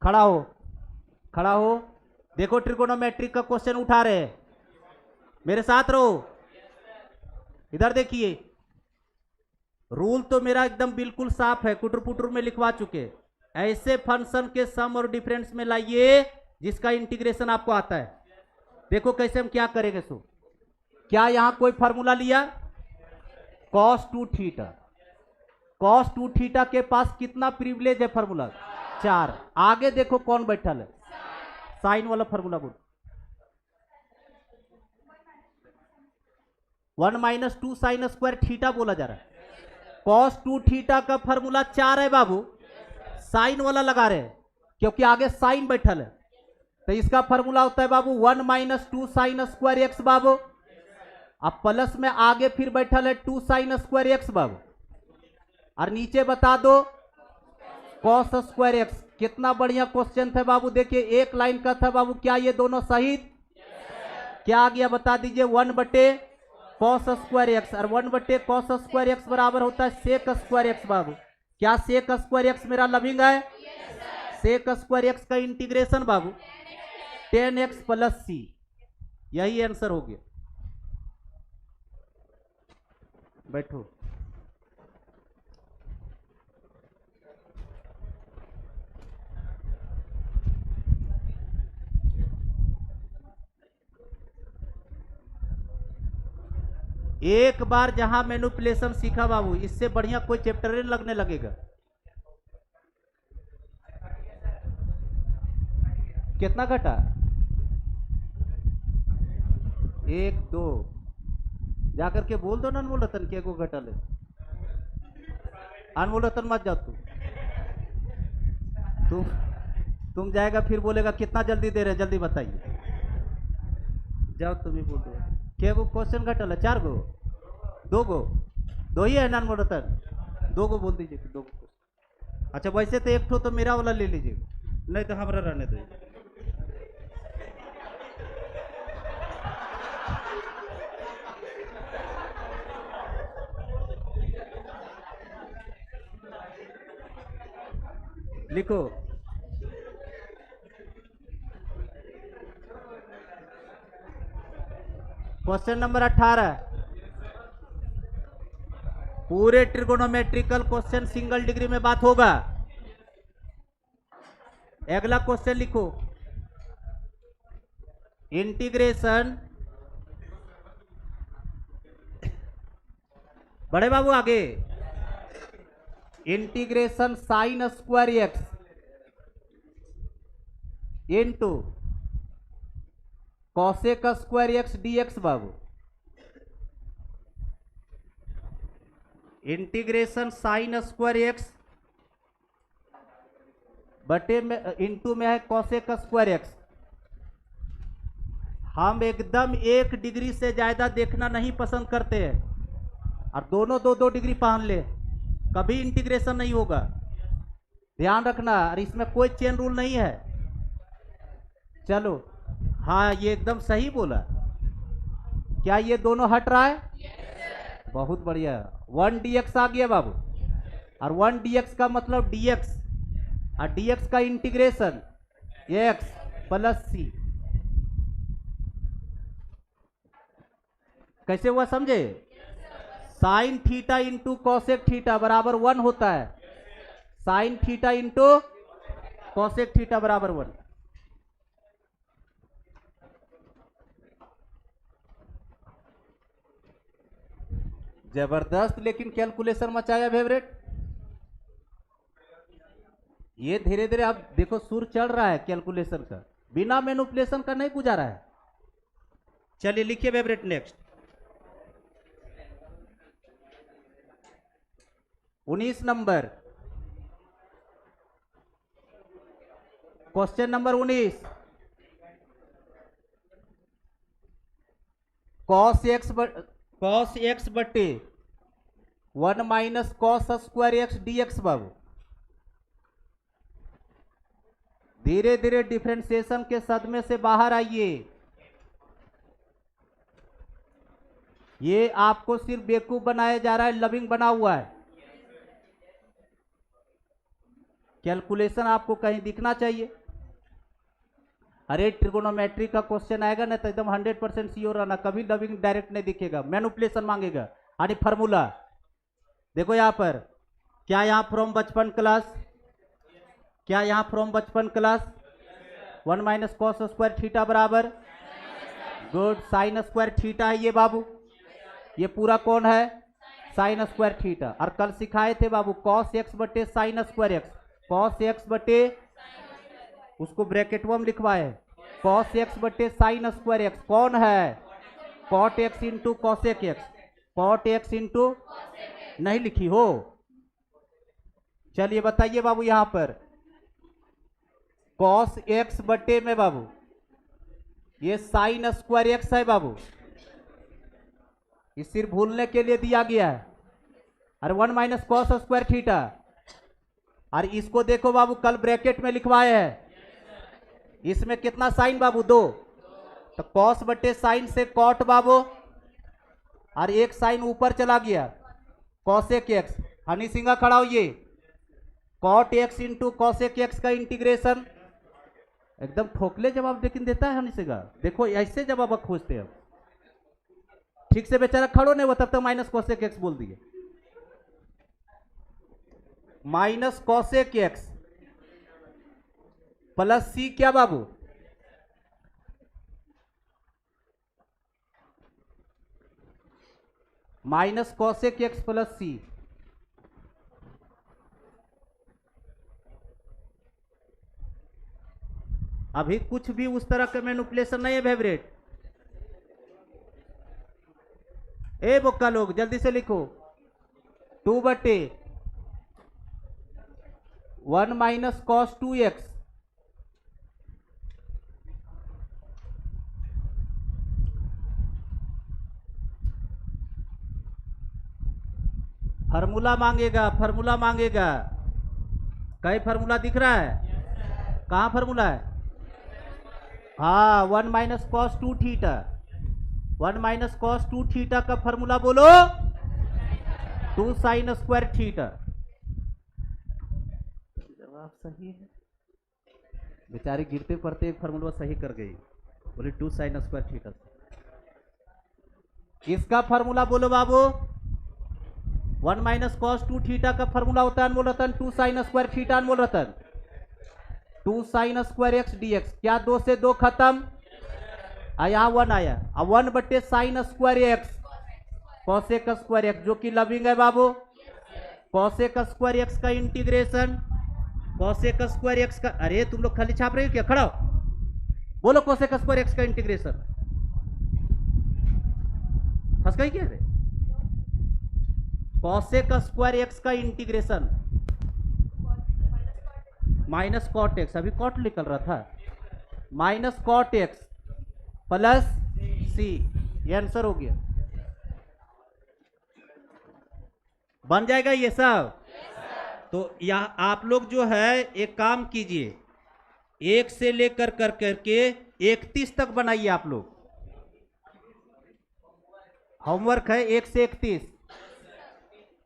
खड़ा हो, खड़ा हो, देखो ट्रिगोनोमेट्रिक का क्वेश्चन उठा रहे हैं, मेरे साथ रहो। इधर देखिए, रूल तो मेरा एकदम बिल्कुल साफ है, कुटर पुटर में लिखवा चुके। ऐसे फंक्शन के सम और डिफरेंस में लाइए जिसका इंटीग्रेशन आपको आता है। देखो कैसे हम क्या करेंगे। सो क्या यहां कोई फार्मूला लिया, cos 2 थीटा, cos 2 थीटा के पास कितना प्रिविलेज है फार्मूला, 4। आगे देखो कौन बैठा है, साइन वाला फार्मूला बोल, 1 माइनस 2 साइन स्क्वायर थीटा बोला जा रहा है। cos 2 थीटा का फार्मूला 4 है बाबू, साइन वाला लगा रहे हैं क्योंकि आगे साइन बैठल है। तो इसका फार्मूला होता है बाबू 1 माइनस 2 साइन स्क्वायर एक्स बाबू, अब प्लस में आगे फिर बैठल है 2 साइन स्क्वायर एक्स बाबू, और नीचे बता दो cos स्क्वायर एक्स। कितना बढ़िया क्वेश्चन था बाबू। देखिए एक लाइन का था बाबू, क्या ये दोनों सही, क्या आ गया बता दीजिए, 1 बटे cos स्क्वायर एक्स, और 1 बटे cos स्क्वायर एक्स बराबर होता है सेक स्क्वायर एक्स बाबू। क्या सेक स्क्वायर एक्स मेरा लविंग है, सेक स्क्वायर एक्स का इंटीग्रेशन बाबू 10x प्लस सी, यही आंसर हो गया। बैठो, एक बार जहां मैनिपुलेशन सीखा बाबू, इससे बढ़िया कोई चैप्टर नहीं लगने लगेगा। कितना घटा? 1 2 जाकर के बोल दो ना अनमोल रतन के को घटा ले। अनमोल रतन मत जाओ तुम जाएगा फिर बोलेगा कितना जल्दी दे रहे, जल्दी बताइए। जाओ तुम ही बोल दो। क्या को क्वेश्चन घटल है? 4 गो? 2 गो? 2 ही है ना अनमोल रतन? 2 गो बोल दीजिए, 2 गो। अच्छा वैसे तो एक ठो तो मेरा वाला ले लीजिए, नहीं तो हमारा रहने दो। लिखो क्वेश्चन नंबर 18। पूरे ट्रिगोनोमेट्रिकल क्वेश्चन सिंगल डिग्री में बात होगा। अगला क्वेश्चन लिखो, इंटीग्रेशन, बड़े बाबू आगे, integration sine square x into cosec square x dx बाबू। इंटीग्रेशन साइन स्क्वायर एक्स बटे में इंटू में है कॉसेक स्क्वायर एक्स। हम एकदम 1 डिग्री से ज्यादा देखना नहीं पसंद करते हैं, और दोनों 2-2 डिग्री पहन ले, कभी इंटीग्रेशन नहीं होगा, ध्यान रखना। और इसमें कोई चेन रूल नहीं है। चलो हाँ, ये एकदम सही बोला। क्या ये दोनों हट रहा है? बहुत बढ़िया। 1 dx आ गया बाबू, और 1 dx का मतलब dx, और dx का इंटीग्रेशन x प्लस c। कैसे हुआ समझे? Sine theta into cosec theta बराबर 1 होता है। Sine theta into cosec theta बराबर 1। जबरदस्त लेकिन कैलकुलेशन मचाया फेवरेट। ये धीरे धीरे अब देखो सुर चढ़ रहा है कैलकुलेशन का, बिना मैनिपुलेशन का नहीं गुजारा है। चलिए लिखिए फेवरेट नेक्स्ट। 19 नंबर, क्वेश्चन नंबर 19, कॉस एक्स बटे 1 minus cos square x dx बाबू। धीरे धीरे डिफरेंशिएशन के सदमे से बाहर आइए। ये आपको सिर्फ बेवकूफ बनाया जा रहा है, लविंग बना हुआ है। कैलकुलेशन आपको कहीं दिखना चाहिए। अरे ट्रिगोनोमेट्री का क्वेश्चन आएगा ना तो एकदम 100% श्योर रहना, कभी लविंग डायरेक्ट नहीं दिखेगा, मैनिपुलेशन मांगेगा। यानी फार्मूला देखो यहां पर, क्या यहां फ्रॉम बचपन क्लास, क्या यहां फ्रॉम बचपन class 1 minus cos square theta बराबर गुड साइन स्क्वायर थीटा है ये बाबू। ये पूरा कौन है? Sine square theta. और कल सिखाए थे बाबू कॉस एक्स बटे sine square x, cos x बटे, उसको ब्रैकेट में लिखवाए, कॉस एक्स बटे साइन स्क्वायर एक्स कौन है? Cot x into cosec x, cot x into नहीं लिखी हो। चलिए बताइए बाबू, यहां पर कॉस एक्स बटे में बाबू ये साइन स्क्वायर एक्स है बाबू, ये सिर्फ भूलने के लिए दिया गया है। और 1 माइनस कॉस स्क्वायर थीटा, और इसको देखो बाबू कल ब्रैकेट में लिखवाए हैं। इसमें कितना साइन बाबू? 2, तो कॉस बटे साइन से कॉट बाबू, और एक साइन ऊपर चला गया कॉसेक एक्स। हनी सिंगा खड़ा होइए, cot x into cosec x का इंटीग्रेशन। एकदम ठोकले जवाब लेकिन देता है हनी सिंगा। देखो ऐसे जवाब खोजते हैं, ठीक से बेचारा खड़ो नहीं हुआ तब तक माइनस कॉसेक एक्स बोल दिए। माइनस कॉसेक एक्स प्लस सी क्या बाबू? माइनस कॉसेक एक्स प्लस सी। अभी कुछ भी उस तरह का मैनिपुलेशन नहीं है फेवरेट। ए बोका लोग जल्दी से लिखो, 2/1 माइनस कॉस 2x फार्मूला मांगेगा, फार्मूला मांगेगा। कई फार्मूला दिख रहा है? कहां फार्मूला है? हाँ, 1 minus cos 2 theta. 1 minus cos 2 theta का फार्मूला बोलो, 2 साइन स्क्वायर थीटा। जवाब सही है। बेचारी गिरते पड़ते एक फार्मूला सही कर गई, बोले 2 साइन स्क्वायर थीटा। इसका फार्मूला बोलो बाबू। 1 माइनस कॉस 2 थीटा का फार्मूला होता है Anmol Ratan 2 sine square theta. Anmol Ratan 2 sine square x d x. क्या 2 से 2 खत्म, यहाँ 1 आया। अब 1/साइन square x cosec square x, जो कि लविंग है बाबू। कॉसेक स्क्वायर एक्स का इंटीग्रेशन, कॉसेक स्क्वायर एक्स का, अरे तुम लोग खाली छाप रहे हो क्या? खड़ा हो, बोलो कॉसेक स्क्वायर एक्स का इंटीग्रेशन। फंस गई क्या? कॉसेक स्क्वायर एक्स का इंटीग्रेशन माइनस कॉट एक्स, अभी कॉट निकल रहा था, माइनस कॉट एक्स प्लस सी। ये आंसर हो गया। बन जाएगा ये सब। तो यह आप लोग जो है एक काम कीजिए, 1 से लेकर करके 31 तक बनाइए आप लोग। होमवर्क है 1 से 31।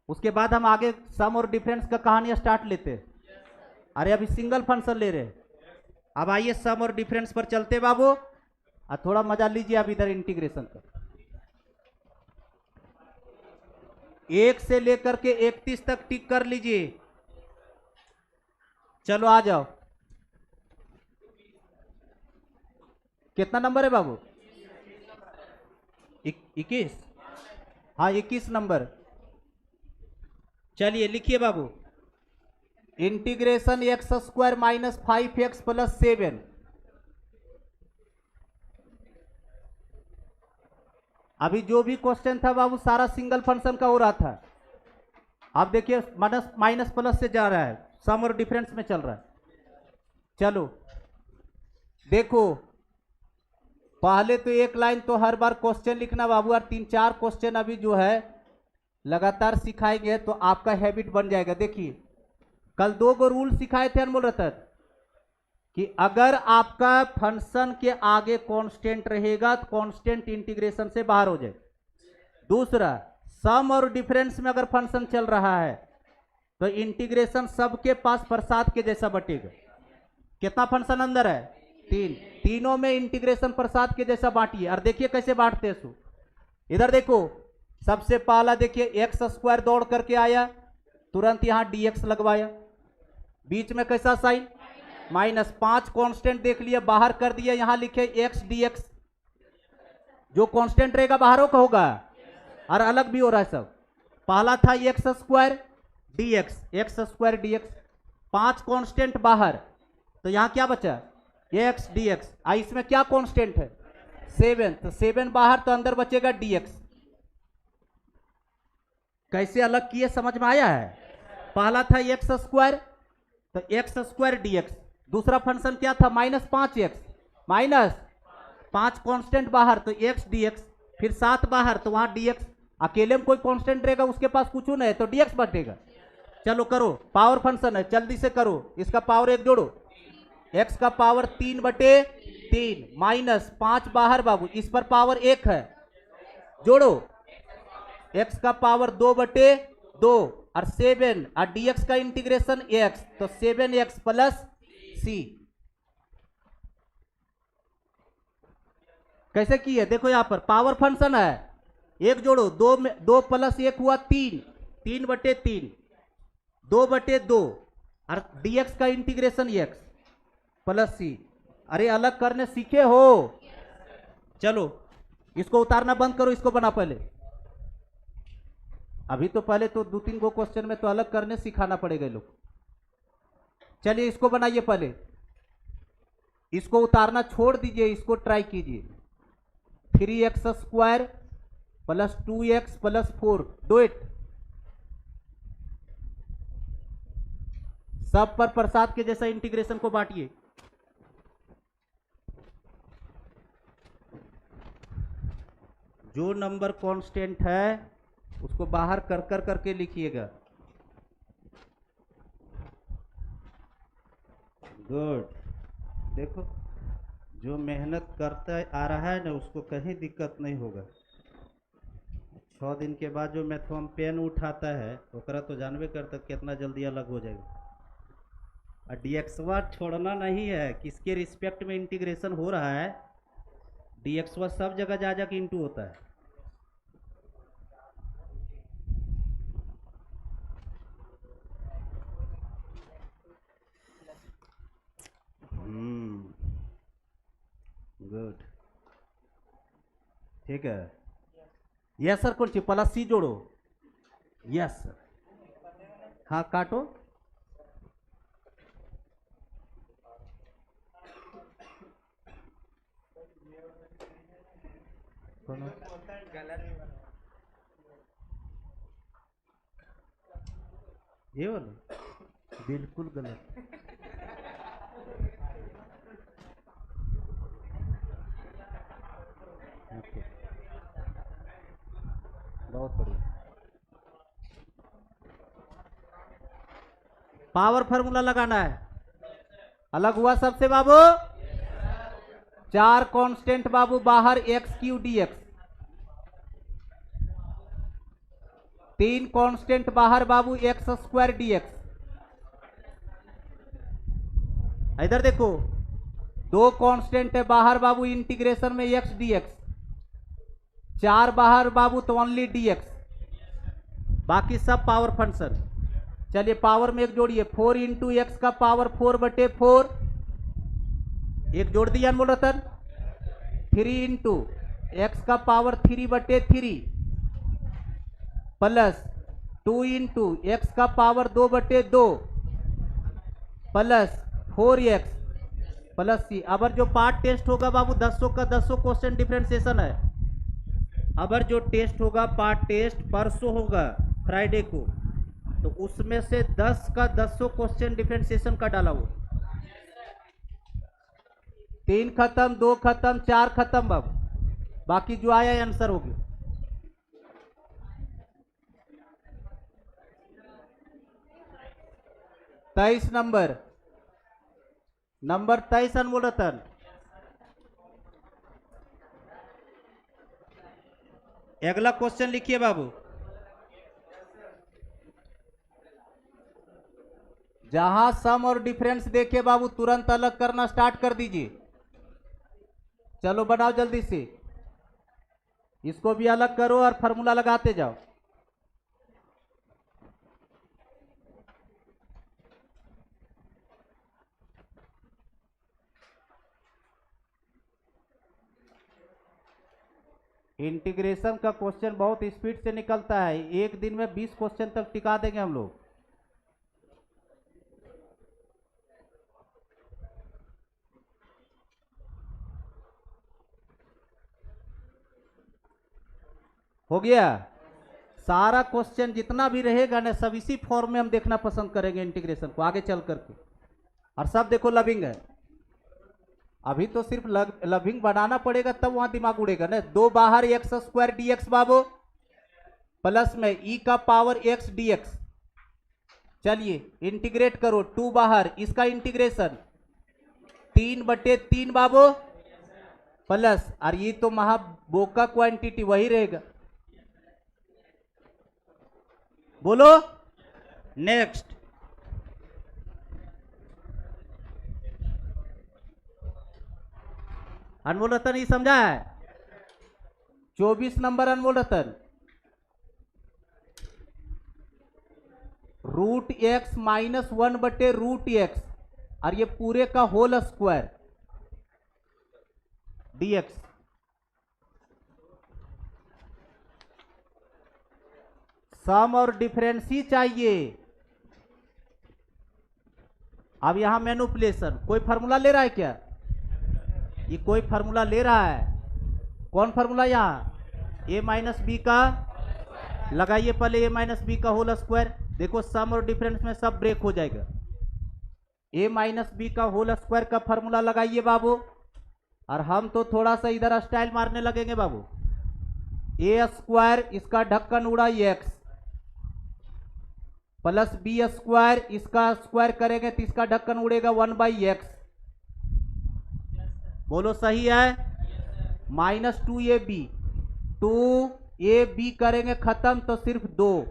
उसके बाद हम आगे सम और डिफरेंस का कहानी स्टार्ट लेते हैं। अरे अभी सिंगल फंक्शन ले रहे। अब आइए सम और डिफरेंस पर चलते बाबू, और थोड़ा मजा लीजिए अब इधर इंटीग्रेशन का। 1 से लेकर के 31 तक टिक कर लीजिए। चलो आ जाओ। कितना नंबर है बाबू? 21। हाँ 21 नंबर। चलिए लिखिए बाबू, integration x square minus 5x plus 7। अभी जो भी क्वेश्चन था बाबू सारा सिंगल फंक्शन का हो रहा था। अब देखिए माइनस प्लस से जा रहा है, सम और डिफरेंस में चल रहा है। चलो देखो, पहले तो एक लाइन तो हर बार क्वेश्चन लिखना बाबू, और 3-4 क्वेश्चन अभी जो है लगातार सिखाएंगे तो आपका हैबिट बन जाएगा। देखिए कल 2 गो रूल सिखाए थे अनमोल रतन, कि अगर आपका फंक्शन के आगे कांस्टेंट रहेगा तो कांस्टेंट इंटीग्रेशन से बाहर हो जाए। दूसरा, सम और डिफरेंस में अगर फंक्शन चल रहा है तो इंटीग्रेशन सबके पास प्रसाद के जैसा बटेगा। कितना फंक्शन अंदर है? 3। तीनों में इंटीग्रेशन प्रसाद के जैसा बांटिए। और देखिए कैसे बांटते हैं। इधर देखो, सबसे पहला देखिए एक्स स्क्वायर दौड़ करके आया, तुरंत यहां dx लगवाया, बीच में कैसा साइन माइनस। 5 कांस्टेंट देख लिया, बाहर कर दिया, यहां लिखे x dx। जो कांस्टेंट रहेगा बाहरों का होगा, और अलग भी हो रहा है सब। पहला था x square dx, x square dx। 5 constant बाहर, तो यहां क्या बचा? x dx। इसमें क्या कांस्टेंट है? 7, तो 7 बाहर, तो अंदर बचेगा dx। कैसे अलग किए समझ में आया है? पहला था एक्स स्क्वायर, तो एक्स स्क्वायर dx। दूसरा फंक्शन क्या था? माइनस 5x, माइनस 5 कांस्टेंट बाहर, तो x dx। फिर 7 बाहर, तो वहां dx। अकेले में कोई कांस्टेंट रहेगा उसके पास कुछ नहीं है, तो dx बटेगा। चलो करो, पावर फंक्शन है, जल्दी से करो। इसका पावर 1 जोड़ो, x का पावर 3/3 माइनस 5 बाहर बाबू, इस पर पावर 1 है, जोड़ो। x का पावर 2/2 और 7 और dx का इंटीग्रेशन x, तो 7x प्लस c। कैसे की है? देखो यहां पर पावर फंक्शन है, 1 जोड़ो, 2 में 2 प्लस 1 हुआ 3, 3/3, 2/2 और dx का इंटीग्रेशन x प्लस c। अरे अलग करने सीखे हो? चलो इसको उतारना बंद करो, इसको बना पहले। अभी तो पहले तो 2-3 गो क्वेश्चन में तो अलग करने सिखाना पड़ेगा लोग। चलिए इसको बनाइए, पहले इसको उतारना छोड़ दीजिए, इसको ट्राई कीजिए। 3x² plus 2x plus 4, do it. सब पर प्रसाद के जैसा इंटीग्रेशन को बांटिए। जो नंबर कांस्टेंट है उसको बाहर कर करके लिखिएगा। गुड। देखो जो मेहनत करता आ रहा है ना उसको कहीं दिक्कत नहीं होगा। 6 दिन के बाद जो मैथम पेन उठाता है ओकरा तो जानबे करता कितना जल्दी अलग हो जाएगा। और डीएक्सवा छोड़ना नहीं है, किसके रिस्पेक्ट में इंटीग्रेशन हो रहा है। डीएक्सवा सब जगह जा जाके इंटू होता है। गुड, ठीक है। यस सर, कौन सी प्लस सी जोड़ो। यस सर, हाँ काटो। ये वाला बिल्कुल गलत। बहुत बढ़िया। पावर फार्मूला लगाना है। अलग हुआ सबसे बाबू। 4 कांस्टेंट बाबू बाहर x³ dx, 3 कांस्टेंट बाहर बाबू x² dx। इधर देखो 2 कांस्टेंट है बाहर बाबू इंटीग्रेशन में x dx, 4 बाहर बाबू तो ओनली dx, बाकी सब पावर फंक्शन। चलिए पावर में एक जोड़िए, 4 इंटू एक्स का पावर 4/4, एक जोड़ दिया अनमोल रतन। 3 इंटू एक्स का पावर 3/3 प्लस 2 इंटू एक्स का पावर 2/2 प्लस 4x प्लस सी। अब जो पार्ट टेस्ट होगा बाबू 10 का 10 क्वेश्चन डिफरेंशिएशन है। अब जो टेस्ट होगा पार्ट टेस्ट परसों होगा फ्राइडे को, तो उसमें से 10 का 10 क्वेश्चन डिफरेंशिएशन का डाला वो। 3 खत्म, 2 खत्म, 4 खत्म, बाबू बाकी जो आया आंसर हो गया। तेईस नंबर 23 अनमोल रतन। अगला क्वेश्चन लिखिए बाबू। जहां सम और डिफरेंस देखे बाबू तुरंत अलग करना स्टार्ट कर दीजिए। चलो बनाओ जल्दी से, इसको भी अलग करो और फार्मूला लगाते जाओ। इंटीग्रेशन का क्वेश्चन बहुत स्पीड से निकलता है, एक दिन में 20 क्वेश्चन तक टिका देंगे हम लोग। हो गया सारा क्वेश्चन जितना भी रहेगा ना सब इसी फॉर्म में हम देखना पसंद करेंगे इंटीग्रेशन को आगे चल करके। और सब देखो लविंग है, अभी तो सिर्फ लविंग बनाना पड़ेगा तब वहां दिमाग उड़ेगा ना। 2 बाहर x² dx बाबू प्लस में e का पावर x dx। चलिए इंटीग्रेट करो, 2 बाहर इसका इंटीग्रेशन 3/3 बाबू प्लस, और ये तो महा बोका क्वांटिटी वही रहेगा। बोलो नेक्स्ट। अनमोल रतन ये समझा है। 24 नंबर अनमोल रतन। √x - 1/√x और ये पूरे का होल स्क्वायर dx। सम और डिफरेंस ही चाहिए। अब यहां मैनिपुलेशन, कोई फार्मूला ले रहा है क्या? ये कोई फार्मूला ले रहा है? कौन फार्मूला? यहां ए माइनस बी का लगाइए पहले, ए माइनस बी का होल स्क्वायर। देखो सम और डिफरेंस में सब ब्रेक हो जाएगा। ए माइनस बी का होल स्क्वायर का फार्मूला लगाइए बाबू। और हम तो थोड़ा सा इधर स्टाइल मारने लगेंगे बाबू। ए स्क्वायर इसका ढक्कन उड़ा एक्स प्लस बी स्क्वायर इसका स्क्वायर करेंगे तो इसका ढक्कन उड़ेगा 1/x। बोलो सही है? माइनस 2ab, 2ab करेंगे खत्म तो सिर्फ 2।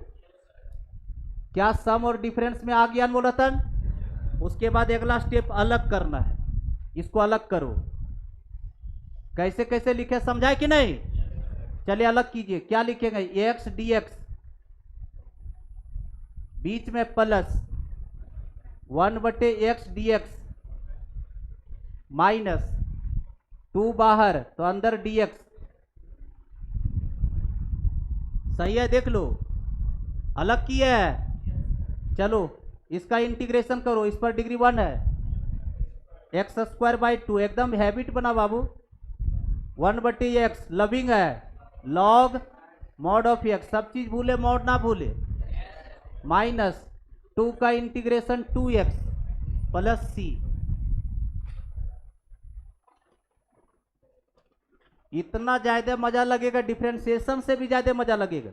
क्या सम और डिफरेंस में आ गया अनमोल रतन? उसके बाद अगला स्टेप अलग करना है। इसको अलग करो। कैसे कैसे लिखे समझाए कि नहीं? चलिए अलग कीजिए। क्या लिखेंगे? x dx, बीच में प्लस 1/x dx माइनस 2 बाहर तो अंदर dx। सही है? देख लो अलग किया है। चलो इसका इंटीग्रेशन करो। इस पर डिग्री 1 है, x²/2 एकदम हैबिट बना बाबू। 1/x लविंग है, लॉग मॉड ऑफ x, सब चीज भूले मॉड ना भूले। माइनस 2 का इंटीग्रेशन 2x प्लस c। इतना ज्यादा मजा लगेगा, डिफरेंशिएशन से भी ज्यादा मजा लगेगा,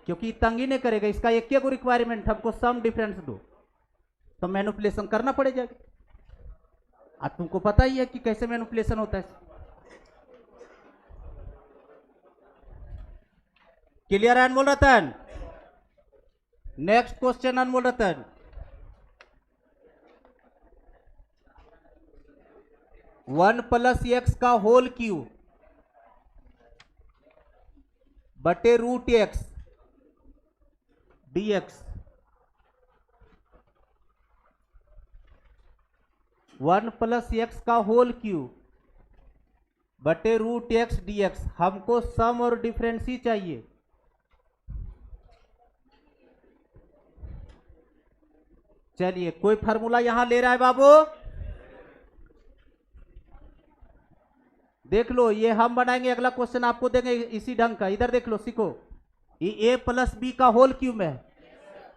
क्योंकि तंगी नहीं करेगा। इसका एक ही रिक्वायरमेंट, हमको सम डिफरेंस दो, तो मैनिपुलेशन करना पड़ेगा। अब तुमको पता ही है कि कैसे मैनिपुलेशन होता है। क्लियर है Anmol Ratan? Next question Anmol Ratan. One plus x का होल क्यूब बटे root x dx। 1 plus x का होल क्यूब बटे रूट एक्स dx। हमको सम और डिफरेंस ही चाहिए। चलिए कोई फार्मूला यहां ले रहा है बाबू? देख लो, ये हम बनाएंगे, अगला क्वेश्चन आपको देंगे इसी ढंग का। इधर देख लो, सीखो। ये ए प्लस बी का होल क्यूब में है।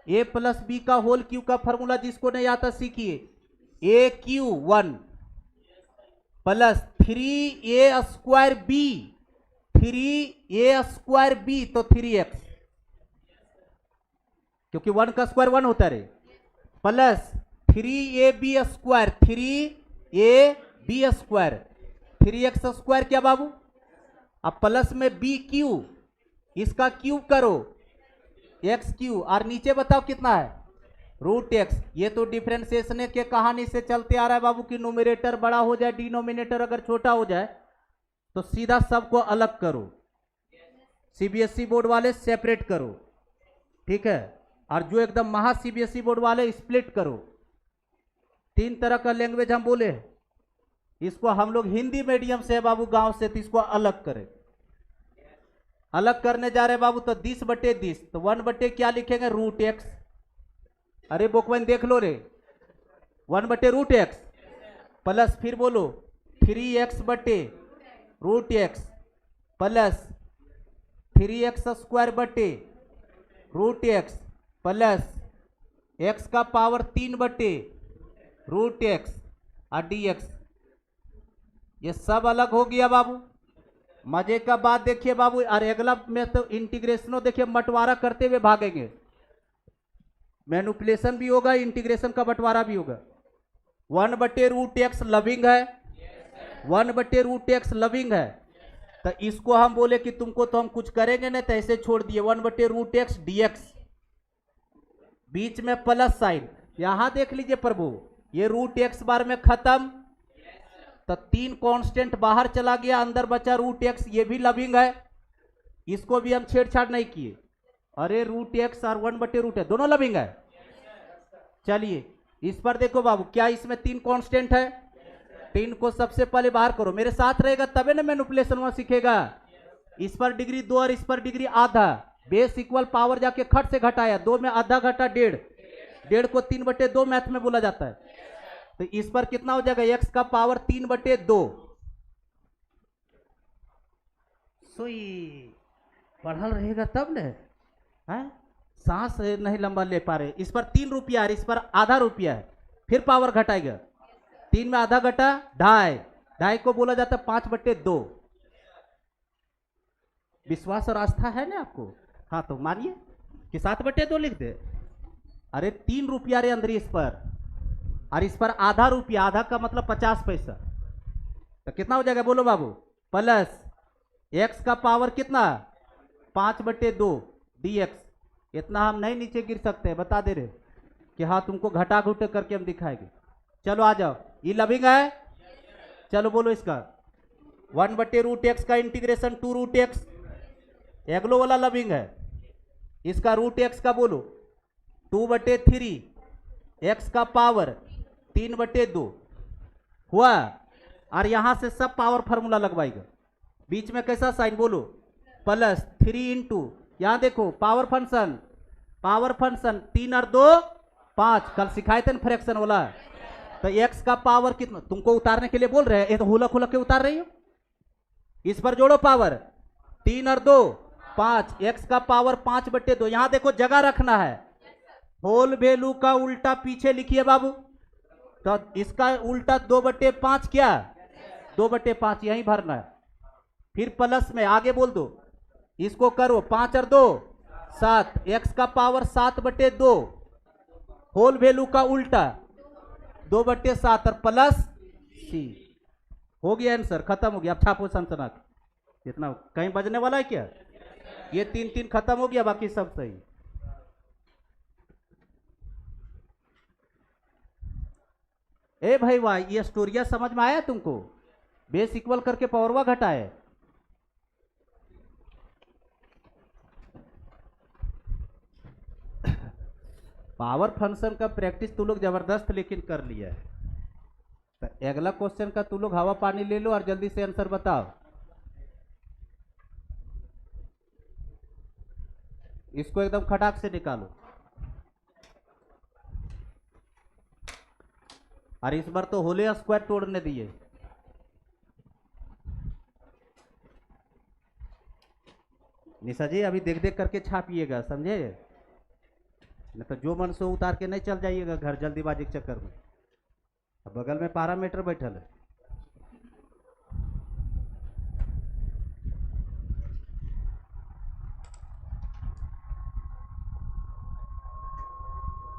ए प्लस बी का होल क्यूब का फार्मूला जिसको नहीं आता सीखिए। AQ1 plus 3a² b, 3a² b तो 3x, क्योंकि 1 का स्क्वायर 1 होता है, प्लस 3ab², 3ab², 3x² क्या बाबू? अब प्लस में बी क्यू, इसका क्यूब करो x³ और नीचे बताओ कितना है? Root x. ये तो डिफरेंशिएशन के कहानी से चलते आ रहा है बाबू कि न्यूमरेटर बड़ा हो जाए, डिनोमिनेटर अगर छोटा हो जाए तो सीधा सबको अलग करो। सीबीएसई बोर्ड वाले सेपरेट करो, ठीक है? और जो एकदम महा सीबीएसई बोर्ड वाले स्प्लिट करो। 3 तरह का लैंग्वेज हम बोले, इसको हम लोग हिंदी मीडियम से है बाबू, गांव से, तो इसको अलग करें। अलग करने जा रहे बाबू तो 10/10, तो 1 क्या लिखेंगे? Root x. अरे बुकवन देख लो रे, 1/रूट एक्स प्लस फिर बोलो 3x/रूट x plus 3x² √x plus x का पावर 3/√x और dx। ये सब अलग हो गया बाबू। मजे का बात देखिए बाबू, और अगला में तो इंटीग्रेशनों देखिए बंटवारा करते हुए भागेंगे। मैनिपुलेशन भी होगा, इंटीग्रेशन का बंटवारा भी होगा। 1/√x लविंग है, 1/√x लविंग है, तो इसको हम बोले कि तुमको तो हम कुछ करेंगे नहीं, तो ऐसे छोड़ दिए 1/√x dx। बीच में प्लस साइन, यहां देख लीजिए प्रभु, ये √x बार में खत्म, तो 3 कांस्टेंट बाहर चला गया, अंदर बचा √x। ये भी लविंग है, इसको भी हम छेड़छाड़ नहीं किए। अरे √x और 1/√x दोनों लविंग है। चलिए इस पर देखो बाबू, क्या इसमें 3 कांस्टेंट है? 3 को सबसे पहले बाहर करो, मेरे साथ रहेगा तबे ना मैनिपुलेशन वहां सीखेगा। इस पर डिग्री 2 और इस पर डिग्री आधा, बेस इक्वल पावर जाके खट से घटाया, 2 में आधा घटा 1.5, 1.5 को 3/2 मैथ में बोला जाता है। तो इस पर कितना हो जाएगा, x का पावर 3/2। सोई पढ़ल रहेगा तब न है, सांस नहीं लंबा ले पा रहे। इस पर 3 रुपया है, इस पर आधा रुपया है, फिर पावर घटाएगा, 3 में आधा घटा 2.5, 2.5 को बोला जाता है 5/2। विश्वास और आस्था है ना आपको? हाँ तो मानिए कि 7/2 लिख दे। अरे 3 रुपया रे अंदर इस पर, और इस पर आधा रुपया, आधा का मतलब 50 पैसा, तो कितना हो जाएगा बोलो बाबू? प्लस x का पावर कितना, 5/2 dx। इतना हम नहीं नीचे गिर सकते, बता दे रहे कि हाँ तुमको घटा घुटे करके हम दिखाएंगे। चलो आ जाओ, ये लविंग है, चलो बोलो इसका 1/√x का इंटीग्रेशन 2√x, एग्लो वाला लविंग है। इसका √x का बोलो 2/3, x का पावर 3/2 हुआ। और यहां से सब पावर फार्मूला लगवाएगा, बीच में कैसा साइन बोलो, प्लस 3 इंटू, यहां देखो पावर फंक्शन, 3 और 2 5, कल सिखाए थे ना फ्रैक्शन वाला। तो x का पावर कितना, तुमको उतारने के लिए बोल रहे हैं, ये तो हुलक हुलक के उतार रही हो। इस पर जोड़ो पावर, 3 और 2 5, x का पावर 5/2। यहां देखो जगह रखना है, होल वैल्यू का उल्टा पीछे लिखिए बाबू, तो इसका उल्टा 2/5 क्या, 2/5 यहीं भरना है। फिर प्लस में आगे बोल दो, इसको करो 5 और 2 7, x का पावर 7/2, होल वैल्यू का उल्टा 2/7 और प्लस c। हो गया आंसर, खत्म हो गया। अब छापो सनसना, इतना कहीं बजने वाला है क्या? ये 3 खत्म हो गया, बाकी सब सही। ए भाई वाह, ये स्टोरिया समझ में आया तुमको? बेस इक्वल करके पावरवा घटाए। पावर फंक्शन का प्रैक्टिस तू लोग जबरदस्त लेकिन कर लिया है। तो अगला क्वेश्चन का तू लोग हवा पानी ले लो और जल्दी से आंसर बताओ। इसको एकदम खटाक से निकालो। और इस बार तो होले स्क्वायर तोड़ने दिए। निशा जी अभी देख देख करके छापिएगा, समझे? नहीं तो जो मन से उतार के नहीं चल जाइएगा घर जल्दीबाजी के चक्कर में। अब बगल में पैरामीटर बैठल है।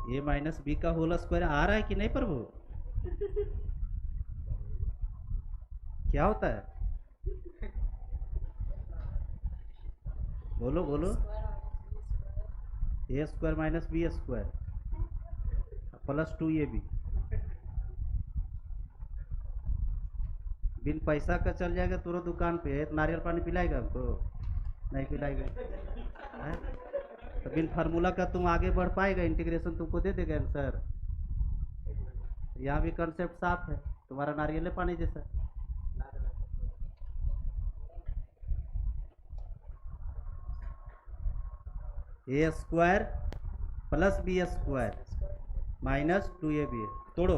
ए माइनस बी का होल स्क्वायर आ रहा है कि नहीं प्रभु? क्या होता है? बोलो बोलो। A square minus b square plus 2ab। बिन पैसा का चल जाएगा तुरंत दुकान पे, नारियल पानी पिलाएगा हमको? नहीं पिलाएगा। तो बिन फार्मूला का तुम आगे बढ़ पाएगा? इंटीग्रेशन तुमको दे देगा आंसर। यहाँ भी कंसेप्ट साफ है, तुम्हारा नारियल पानी जैसा। A square plus B square minus 2ab। तोड़ो।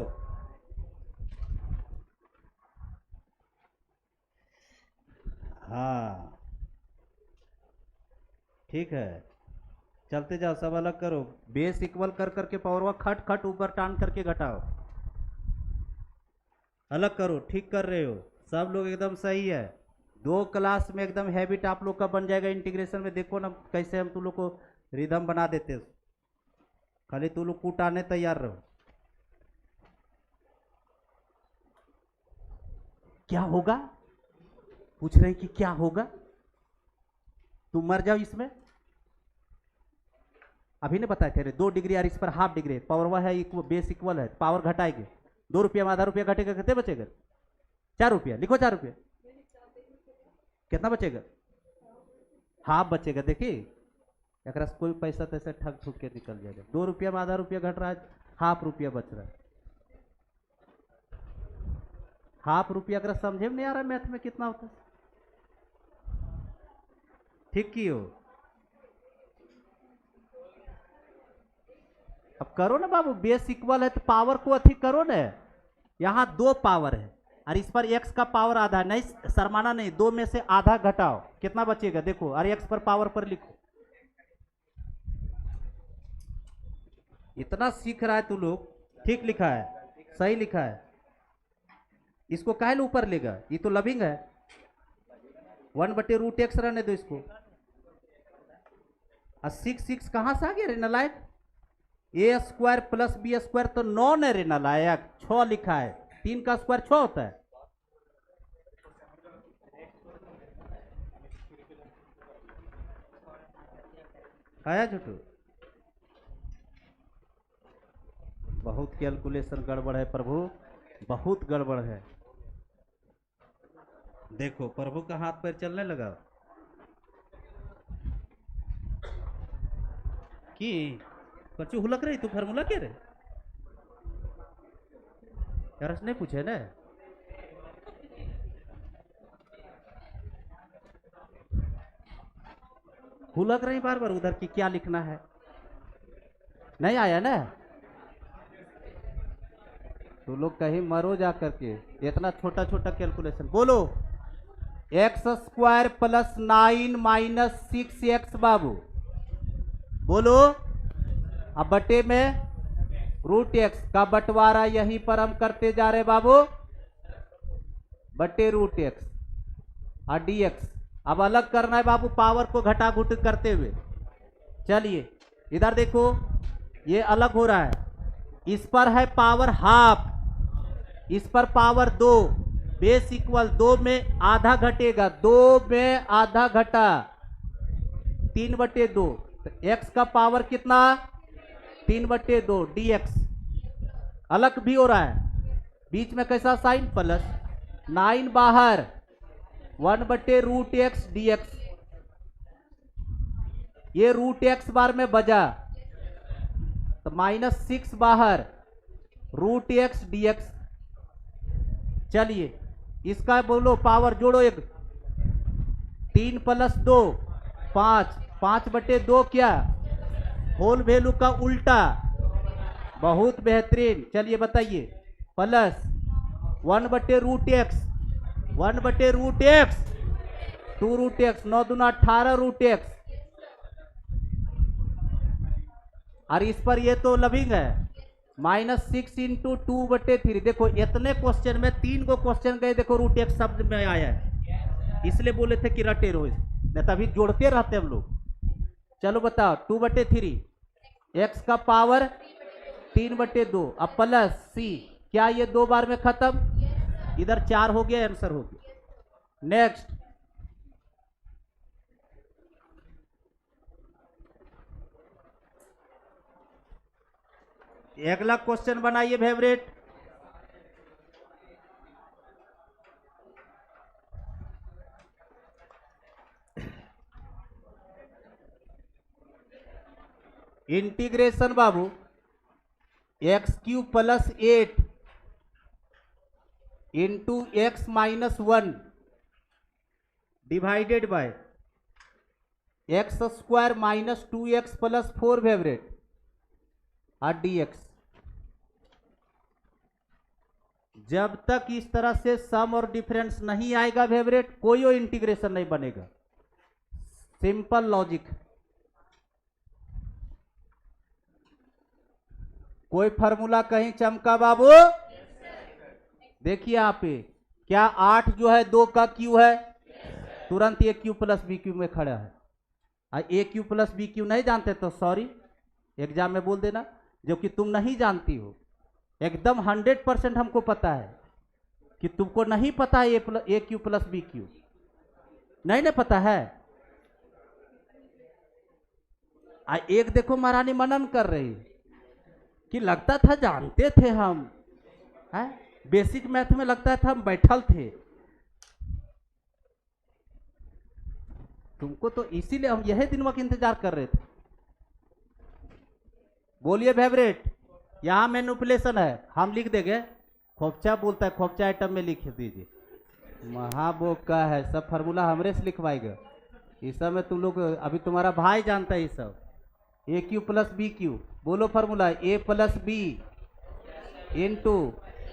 हाँ ठीक है, चलते जाओ, सब अलग करो। बेस इक्वल कर करके पावर खट खट ऊपर टान करके घटाओ, अलग करो। ठीक कर रहे हो सब लोग, एकदम सही है। 2 क्लास में एकदम हैबिट आप लोग का बन जाएगा इंटीग्रेशन में। देखो ना कैसे हम तुम लोग को रिदम बना देते, खाली तू लोग कूट आने तैयार रहो। क्या होगा पूछ रहे हैं कि क्या होगा? तुम मर जाओ इसमें। अभी ने बताया थे 2 डिग्री और इस पर हाफ डिग्री, पावर वह है, बेस इक्वल है, पावर घटाएंगे। 2 रुपया में आधा रुपया घटेगा, कितने बचेगा? 4 रुपया। लिखो 4 रुपया। कितना बचेगा? हाफ बचेगा। देखिए एक कोई पैसा तैसा ठग ठुक के निकल जाएगा। 2 रुपया में आधा रुपया घट रहा है, हाफ रुपया बच रहा है। हाफ रुपया अगर समझे में नहीं आ रहा मैथ में कितना होता है? ठीक की हो? अब करो ना बाबू, बेस इक्वल है तो पावर को अधिक करो ना। यहाँ 2 पावर है और इस पर x का पावर आधा है। नहीं शर्माना नहीं, 2 में से आधा घटाओ, कितना बचेगा देखो। अरे x पर पावर पर लिखो। इतना सीख रहा है तू लोग, ठीक लिखा है, सही लिखा है। इसको काहे ऊपर लेगा, ये तो लविंग है। 1/√x रहने दो इसको। 6 कहां से आ गया रे नालायक। a² + b² तो 9 है रे नालायक, 6 लिखा है। 3 का स्क्वायर 6 होता है। आया झूठू, बहुत कैलकुलेशन गड़बड़ है प्रभु, बहुत गड़बड़ है। देखो प्रभु का हाथ पैर चलने लगा कि कच्चू हुलक रही तू, फार्मूला क्या रे यार, नहीं पूछे ना। हुलक रही बार बार उधर की क्या लिखना है, नहीं आया ना। तो लोग कहीं मरो जा करके, इतना छोटा छोटा कैलकुलेशन। बोलो x² + 9 - 6x बाबू, बोलो। अब बटे में √x का बंटवारा यहीं पर हम करते जा रहे बाबू, बटे √x और dx। अब अलग करना है बाबू, पावर को घटा घुट करते हुए। चलिए इधर देखो, ये अलग हो रहा है। इस पर है पावर ½ इस पर पावर 2, बेस इक्वल 2 में आधा घटेगा, 2 में आधा घटा 3/2। तो x का पावर कितना 3/2 dx। अलग भी हो रहा है, बीच में कैसा साइन प्लस, 9 बाहर 1/√x dx। ये √x बार में बजा तो -6 बाहर √x dx। चलिए इसका बोलो पावर जोड़ो, एक 3 + 2 5, 5/2 क्या होल वैल्यू का उल्टा, बहुत बेहतरीन। चलिए बताइए, प्लस 1/√x 1/√x 2√x 9 दूना 18√x। और इस पर ये तो लविंग है, -6 × 2/3। देखो इतने क्वेश्चन में 3 को क्वेश्चन गए, देखो √x शब्द में आया है, इसलिए बोले थे कि रटे रोज, नहीं तभी जोड़ते रहते हम लोग। चलो बताओ 2/3, x का पावर 3/2 अब प्लस c, क्या ये 2 बार में खत्म, इधर 4 हो गया, आंसर हो गया। नेक्स्ट अगला क्वेश्चन बनाइए favourite. Integration Babu x³ + 8 × x - 1 divided by x² - 2x + 4 favourite और dx। जब तक इस तरह से सम और डिफरेंस नहीं आएगा फेवरेट, कोई इंटीग्रेशन नहीं बनेगा। Simple logic. कोई फार्मूला कहीं चमका बाबू, देखिए यहाँ पे क्या 8 जो है 2 का क्यू है, तुरंत AQ + BQ में खड़ा है। AQ + BQ नहीं जानते तो सॉरी, एग्जाम में बोल देना, जो कि तुम नहीं जानती हो। एकदम 100% हमको पता है कि तुमको नहीं पता है AQ + BQ, नहीं ना पता है। एक देखो महारानी मनन कर रही कि लगता था जानते थे हम, है बेसिक मैथ में लगता था हम बैठल थे। तुमको तो इसीलिए हम यही दिन वक्त इंतजार कर रहे थे। बोलिए फेवरेट, यहां मैनिपुलेशन है, हम लिख देंगे। खोपचा बोलता है, खोपचा आइटम में लिख दीजिए। महाबोक का है, सब फार्मूला हमरे से लिखवाएगा। इस सब में तुम लोग, अभी तुम्हारा भाई जानता है ये सब। A cube plus B cube, बोलो formula A plus B into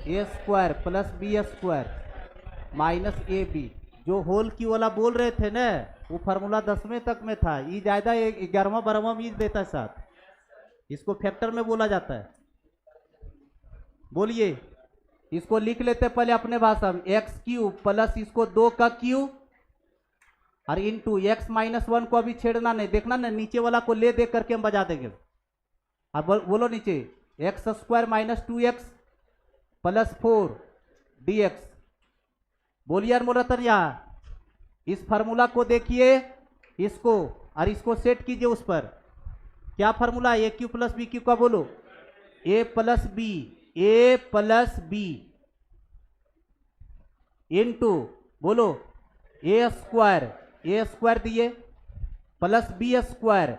A square plus B square minus A B. जो होल क्यू वाला बोल रहे थे ना, वो फार्मूला 10वें तक में था, ये ज्यादा 11वां 12वां में देता है साथ, इसको फैक्टर में बोला जाता है। बोलिए, इसको लिख लेते पहले अपने भाषा में, एक्स क्यूब प्लस इसको 2 का क्यूब और इंटू एक्स माइनस 1 को अभी छेड़ना नहीं, देखना ना, नीचे वाला को ले दे करके हम बजा देंगे। अब बोलो नीचे, x square minus 2x plus 4 dx। बोलिए यार मोरतन, यहाँ इस फार्मूला को देखिए, इसको और इसको सेट कीजिए उस पर। क्या फार्मूला, ए क्यू प्लस बी क्यू का, बोलो ए प्लस बी इंटू, बोलो ए स्क्वायर दिए प्लस बी स्क्वायर,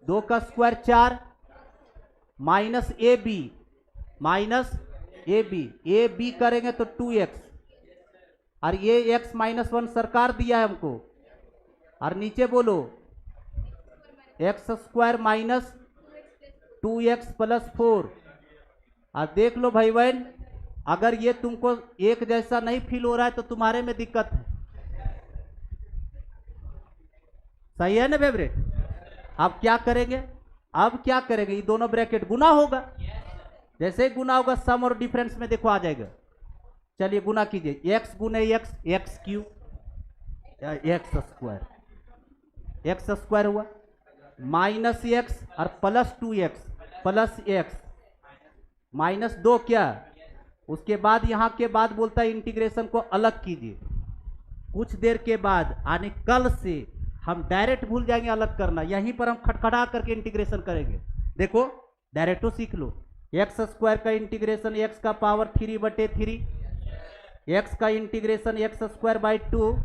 2 का स्क्वायर 4 माइनस ए बी करेंगे तो 2x, और ये x माइनस 1 सरकार दिया है हमको, और नीचे बोलो x square minus 2x plus 4। और देख लो भाई बहन, अगर ये तुमको एक जैसा नहीं फील हो रहा है तो तुम्हारे में दिक्कत है। सही है ना फेवरेट? अब क्या करेंगे, ये दोनों ब्रैकेट गुना होगा, जैसे ही गुना होगा सम और डिफरेंस में देखो आ जाएगा। चलिए गुना कीजिए, एक्स गुने एक्स क्यू एक्स स्क्वायर हुआ माइनस एक्स और plus 2x plus x minus 2 क्या, उसके बाद यहां के बाद बोलता है इंटीग्रेशन को अलग कीजिए। कुछ देर के बाद यानी कल से हम डायरेक्ट भूल जाएंगे अलग करना, यहीं पर हम खटखटा करके इंटीग्रेशन करेंगे। देखो डायरेक्टो सीख लो, एक्स स्क्वायर का इंटीग्रेशन एक्स का पावर 3/3, एक्स का integration x square by 2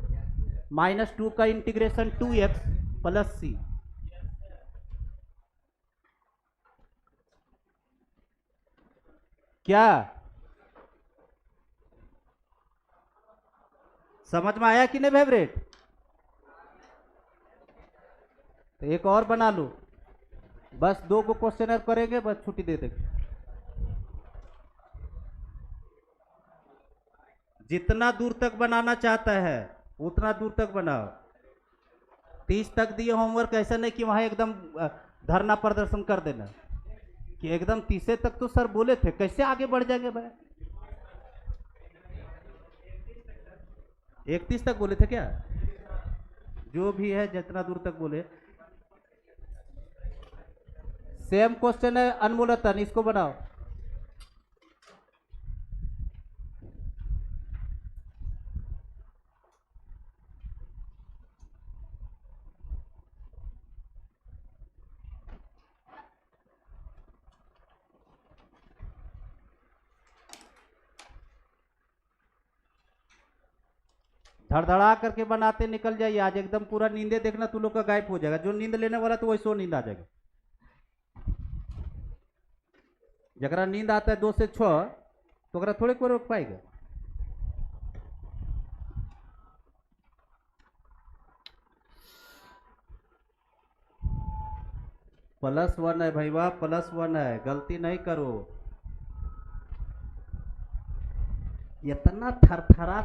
minus 2 का इंटीग्रेशन 2x प्लस c। क्या समझ में आया कि नहीं फेवरेट? तो एक और बना लो, बस 2 को क्वेश्चन करेंगे, बस छुट्टी दे देंगे। जितना दूर तक बनाना चाहता है उतना दूर तक बनाओ। 30 तक दिए होमवर्क, ऐसा नहीं कि वहां एकदम धरना प्रदर्शन कर देना कि एकदम 30 तक तो सर बोले थे, कैसे आगे बढ़ जाएंगे भाई? 31 तक बोले थे क्या? जो भी है जितना दूर तक बोले। सेम क्वेश्चन है अनमोल रतन, इसको बनाओ। धड़धड़ा करके बनाते निकल जाइए, आज एकदम पूरा नींदे देखना तू लोग का गायब हो जाएगा। जो नींद लेने वाला तो वही सो नींद आ जाएगा। जरा नींद आता है 2 से 6 तो अगर थोड़े को रोक पाएगा। +1 है भाई, वाह +1 है, गलती नहीं करो। इतना थरथरा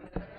है।